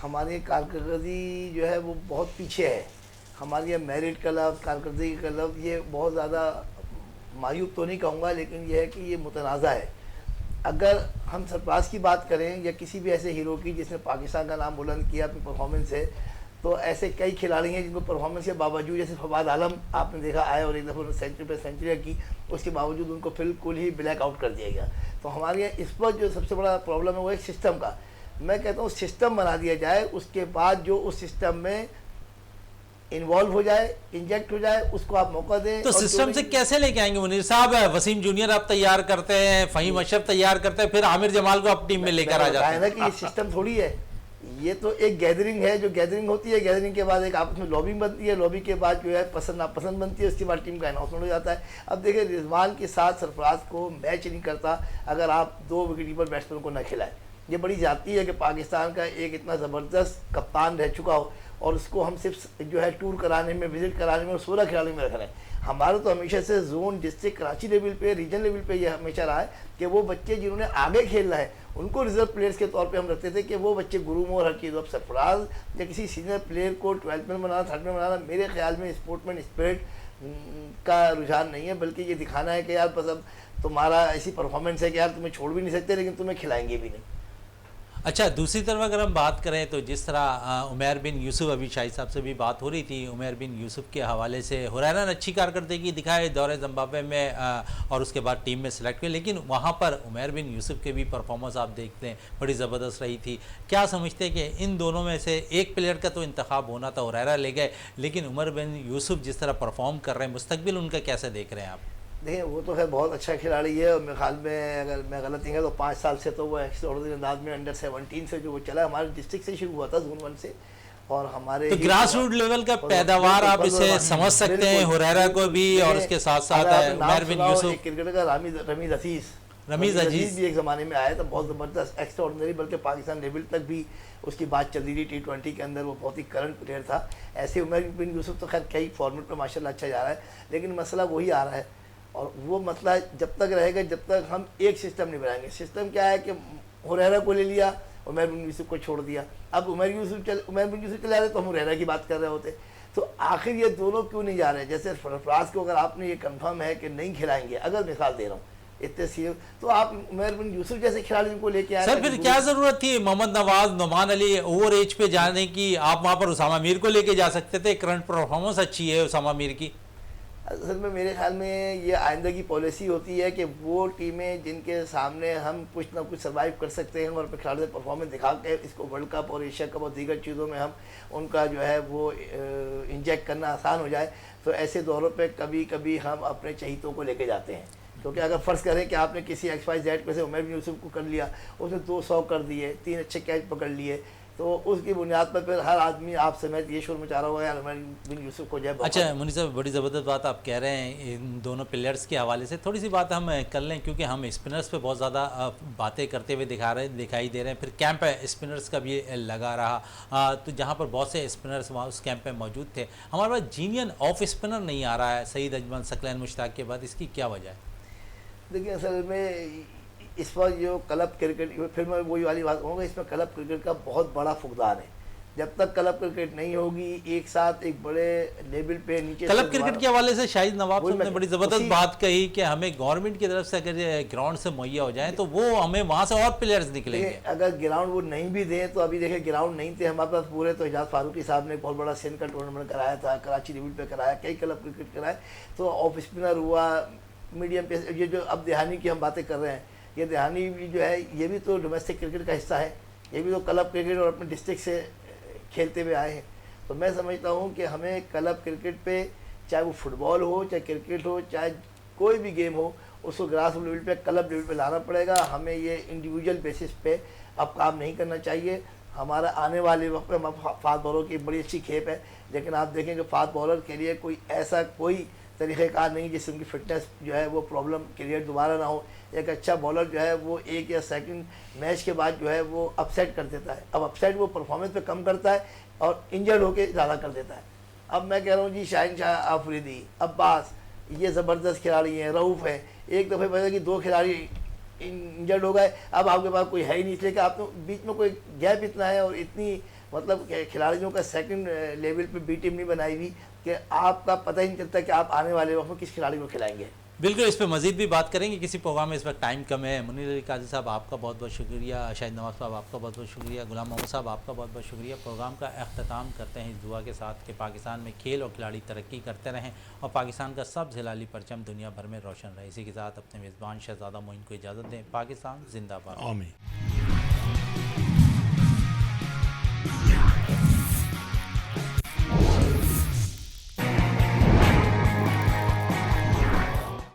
हमारी कारकर्दगी जो है वो बहुत पीछे है। हमारी ये मेरिट का लफ्ज़, कारकर्दगी का लफ्ज़, ये बहुत ज़्यादा मायूब तो नहीं कहूँगा, लेकिन ये है कि ये मुतनाज़ा है। अगर हम सरफराज की बात करें या किसी भी ऐसे हीरो की जिसने पाकिस्तान का नाम बुलंद किया अपनी परफॉर्मेंस से, तो ऐसे कई खिलाड़ी हैं जिनको परफॉर्मेंस के बावजूद, जैसे फवाद आलम आपने देखा आए और एक दफ़ा सेंचुरी पे सेंचुरी की, उसके बावजूद उनको बिल्कुल ही ब्लैक आउट कर दिया गया। तो हमारे यहाँ इस पर जो सबसे बड़ा प्रॉब्लम है वो एक सिस्टम का। मैं कहता हूँ सिस्टम बना दिया जाए, उसके बाद जो उस सिस्टम में इन्वॉल्व हो जाए, इंजेक्ट हो जाए, उसको आप मौका दें। तो सिस्टम से कैसे लेके आएंगे मुनीर साहब? वसीम जूनियर आप तैयार करते हैं, फ़हीम अशरफ तैयार करते हैं, फिर आमिर जमाल को आप टीम में लेकर आ जाते हैं ना कि ये सिस्टम थोड़ी है, ये तो एक गैदरिंग है। जो गैदरिंग होती है, गैदरिंग के बाद एक आपस में लॉबी बनती है, लॉबी के बाद जो है पसंद नापसंद बनती है, उसके बाद टीम का अनाउंसमेंट हो जाता है। अब देखिए, रिजवान के साथ सरफराज को मैच नहीं करता अगर आप 2 विकेटकीपर बैट्समैन को न खिलाएं। ये बड़ी जाती है कि पाकिस्तान का एक इतना ज़बरदस्त कप्तान रह चुका हो और उसको हम सिर्फ जो है टूर कराने में, विजिट कराने में और 16 खिलाड़ी में रख रहे हैं। हमारा तो हमेशा से जोन, डिस्ट्रिक्ट, कराची लेवल पे, रीजन लेवल पे ये हमेशा रहा है कि वो बच्चे जिन्होंने आगे खेलना है उनको रिजर्व प्लेयर्स के तौर पे हम रखते थे कि वो बच्चे गुरूम और हर चीज़। अब सरफराज या किसी सीनियर प्लेयर को 12th में बनाना, 3rd में बनाना, मेरे ख्याल में स्पोर्ट्समैन स्पिरिट का रुझान नहीं है, बल्कि ये दिखाना है कि यार बस अब तुम्हारा ऐसी परफॉर्मेंस है कि यार तुम्हें छोड़ भी नहीं सकते, लेकिन तुम्हें खिलाएंगे भी नहीं। अच्छा, दूसरी तरफ अगर हम बात करें तो जिस तरह उमैर बिन यूसुफ, अभी शाहिद साहब से भी बात हो रही थी, उमैर बिन यूसुफ के हवाले से हुरैरा ने अच्छी कारकर्दगी दिखाई दौरे ज़िम्बाब्वे में और उसके बाद टीम में सेलेक्ट हुए, लेकिन वहाँ पर उमैर बिन यूसुफ के भी परफॉर्मेंस आप देखते हैं बड़ी ज़बरदस्त रही थी। क्या समझते हैं कि इन दोनों में से एक प्लेयर का तो इंतखाब होना था, हुरैरा ले गए, लेकिन उमर बिन यूसुफ जिस तरह परफॉर्म कर रहे हैं, मुस्तकबिल उनका कैसे देख रहे हैं आप? देखिए, वो तो है बहुत अच्छा खिलाड़ी है और मेरे ख्याल में अगर मैं गलत नहीं है तो 5 साल से तो वो एक्स्ट्राऑर्डिनरी अंदाज में अंडर 17 से जो वो चला, हमारे डिस्ट्रिक्ट से शुरू हुआ था, जोन 1 से, और हमारे तो ग्रास रूट लेवल का पैदावार आप इसे समझ सकते हैं, हुरैरा को भी और उसके साथ साथ उमैर बिन यूसुफ, क्रिकेटर का रमीज अजीज भी एक ज़माने में आया था, बहुत ज़बरदस्त एक्स्ट्राऑर्डिनरी, बल्कि पाकिस्तान लेवल तक भी उसकी बात चल रही थी। T20 के अंदर वो बहुत ही करंट प्लेयर था। ऐसे उमर बिन यूसुफ तो खैर कई फॉर्मेट पर माशाल्लाह अच्छा जा रहा है, लेकिन मसला वही आ रहा है और वो मसला जब तक रहेगा जब तक हम एक सिस्टम नहीं बनाएंगे। सिस्टम क्या है कि हुरैरा को ले लिया, उमर बिन यूसुफ को छोड़ दिया। अब उमर बिन यूसुफ चले आ रहे तो हम हुरैरा की बात कर रहे होते, तो आखिर ये दोनों क्यों नहीं जा रहे? जैसे सरफराज को अगर आपने ये कंफर्म है कि नहीं खिलाएंगे, अगर मिसाल दे रहा हूँ इतने सीरियस, तो आप उमर बिन यूसुफ जैसे खिलाड़ी को लेके आए। सर फिर क्या जरूरत थी मोहम्मद नवाज, नुमान अली ओवर एज पे जाने की? आप वहाँ पर उसामा मीर को लेके जा सकते थे, करंट परफॉर्मेंस अच्छी है उसामा मीर की। असल में मेरे ख्याल में ये आइंदा की पॉलिसी होती है कि वो टीमें जिनके सामने हम कुछ ना कुछ सर्वाइव कर सकते हैं और अपने खिलाड़ी से परफॉर्मेंस दिखा के इसको वर्ल्ड कप और एशिया कप और दीगर चीज़ों में हम उनका जो है वो इंजेक्ट करना आसान हो जाए, तो ऐसे दौरों पे कभी कभी हम अपने चहीतों को लेके जाते हैं। क्योंकि अगर फ़र्ज़ करें कि आपने किसी XYZ पे से उमर बिन यूसुफ को कर लिया, उसने 200 कर दिए, 3 अच्छे कैच पकड़ लिए, तो उसकी बुनियाद पर फिर हर आदमी आप समेत ये शोर मचा रहा होगा यार हमारी बिन यूसुफ को जय अच्छा मुनीर साहब, बड़ी ज़बरदस्त बात आप कह रहे हैं इन दोनों प्लेयर्स के हवाले से। थोड़ी सी बात हम कर लें, क्योंकि हम स्पिनर्स पे बहुत ज़्यादा बातें करते हुए दिखाई दे रहे हैं। फिर कैंप स्पिनर्स का भी लगा रहा, तो जहाँ पर बहुत से स्पिनर्स वहाँ उस कैंप में मौजूद थे, हमारे पास जीनियन ऑफ स्पिनर नहीं आ रहा है सईद अजमल सकलैन मुश्ताक के बाद। इसकी क्या वजह है? देखिए असल में इस पर जो क्लब क्रिकेट, फिर मैं वही वाली बात कहूँगा, इसमें क्लब क्रिकेट का बहुत बड़ा फुकदान है। जब तक क्लब क्रिकेट नहीं होगी एक साथ एक बड़े लेवल पे नीचे क्लब क्रिकेट के हवाले से शाहिद नवाब साहब ने बड़ी ज़बरदस्त उसी- बात कही कि हमें गवर्नमेंट की तरफ से अगर ग्राउंड से मुहैया हो जाए तो वो हमें वहाँ से और प्लेयर्स निकलेंगे। अगर ग्राउंड वो नहीं भी दें तो अभी देखिए ग्राउंड नहीं थे हमारे पास पूरे, तो एजाज फारूकी साहब ने बहुत बड़ा सेन का टूर्नामेंट कराया था, कराची लेवल पे कराया, कई क्लब क्रिकेट कराए, तो ऑफ स्पिनर हुआ, मीडियम पे, ये जो अब देहानी की हम बातें कर रहे हैं, ये देहानी भी जो है ये भी तो डोमेस्टिक क्रिकेट का हिस्सा है, ये भी तो क्लब क्रिकेट और अपने डिस्ट्रिक्ट से खेलते हुए आए हैं। तो मैं समझता हूँ कि हमें क्लब क्रिकेट पे, चाहे वो फुटबॉल हो, चाहे क्रिकेट हो, चाहे कोई भी गेम हो, उसको ग्रास लेवल पे, क्लब लेवल पे लाना पड़ेगा। हमें ये इंडिविजुअल बेसिस पे अब काम नहीं करना चाहिए। हमारा आने वाले वक्त में फास्ट बॉलर की बड़ी अच्छी खेप है, लेकिन आप देखेंगे फास्ट बॉलर के लिए कोई ऐसा कोई तरीक़ेकार नहीं जिससे उनकी फिटनेस जो है वो प्रॉब्लम क्रिएट दोबारा ना हो। एक अच्छा बॉलर जो है वो एक या सेकंड मैच के बाद जो है वो अपसेट कर देता है। अब अपसेट वो परफॉर्मेंस पे कम करता है और इंजर्ड होके ज़्यादा कर देता है। अब मैं कह रहा हूँ जी शाहिन शाह आफरीदी, अब्बास, ये ज़बरदस्त खिलाड़ी हैं, रऊफ़ है, एक दफ़े पता कि 2 खिलाड़ी इंजर्ड हो गए, अब आपके पास कोई है ही नहीं, इसलिए कि आप तो बीच में कोई गैप इतना है और इतनी मतलब खिलाड़ियों का सेकंड लेवल पे बी टीम नहीं बनाई हुई कि आपका पता ही नहीं चलता कि आप आने वाले वक्त में किस खिलाड़ी को खिलाएंगे। बिल्कुल, इस पर मजीद भी बात करेंगे किसी प्रोग्राम में, इस वक्त टाइम कम है। मुनीर अली काजी साहब आपका बहुत बहुत शुक्रिया, शाहिद नवाब साहब आपका बहुत बहुत शुक्रिया, गुलाम मोहम्मद साहब आपका बहुत बहुत शुक्रिया। प्रोग्राम का अख्ताम करते हैं इस दुआ के साथ कि पाकिस्तान में खेल और खिलाड़ी तरक्की करते रहें और पाकिस्तान का सब हिलाली परचम दुनिया भर में रोशन रहे। इसी के साथ अपने मेज़बान शहजादा मोइन को इजाज़त दें। पाकिस्तान जिंदाबाद। आमीन।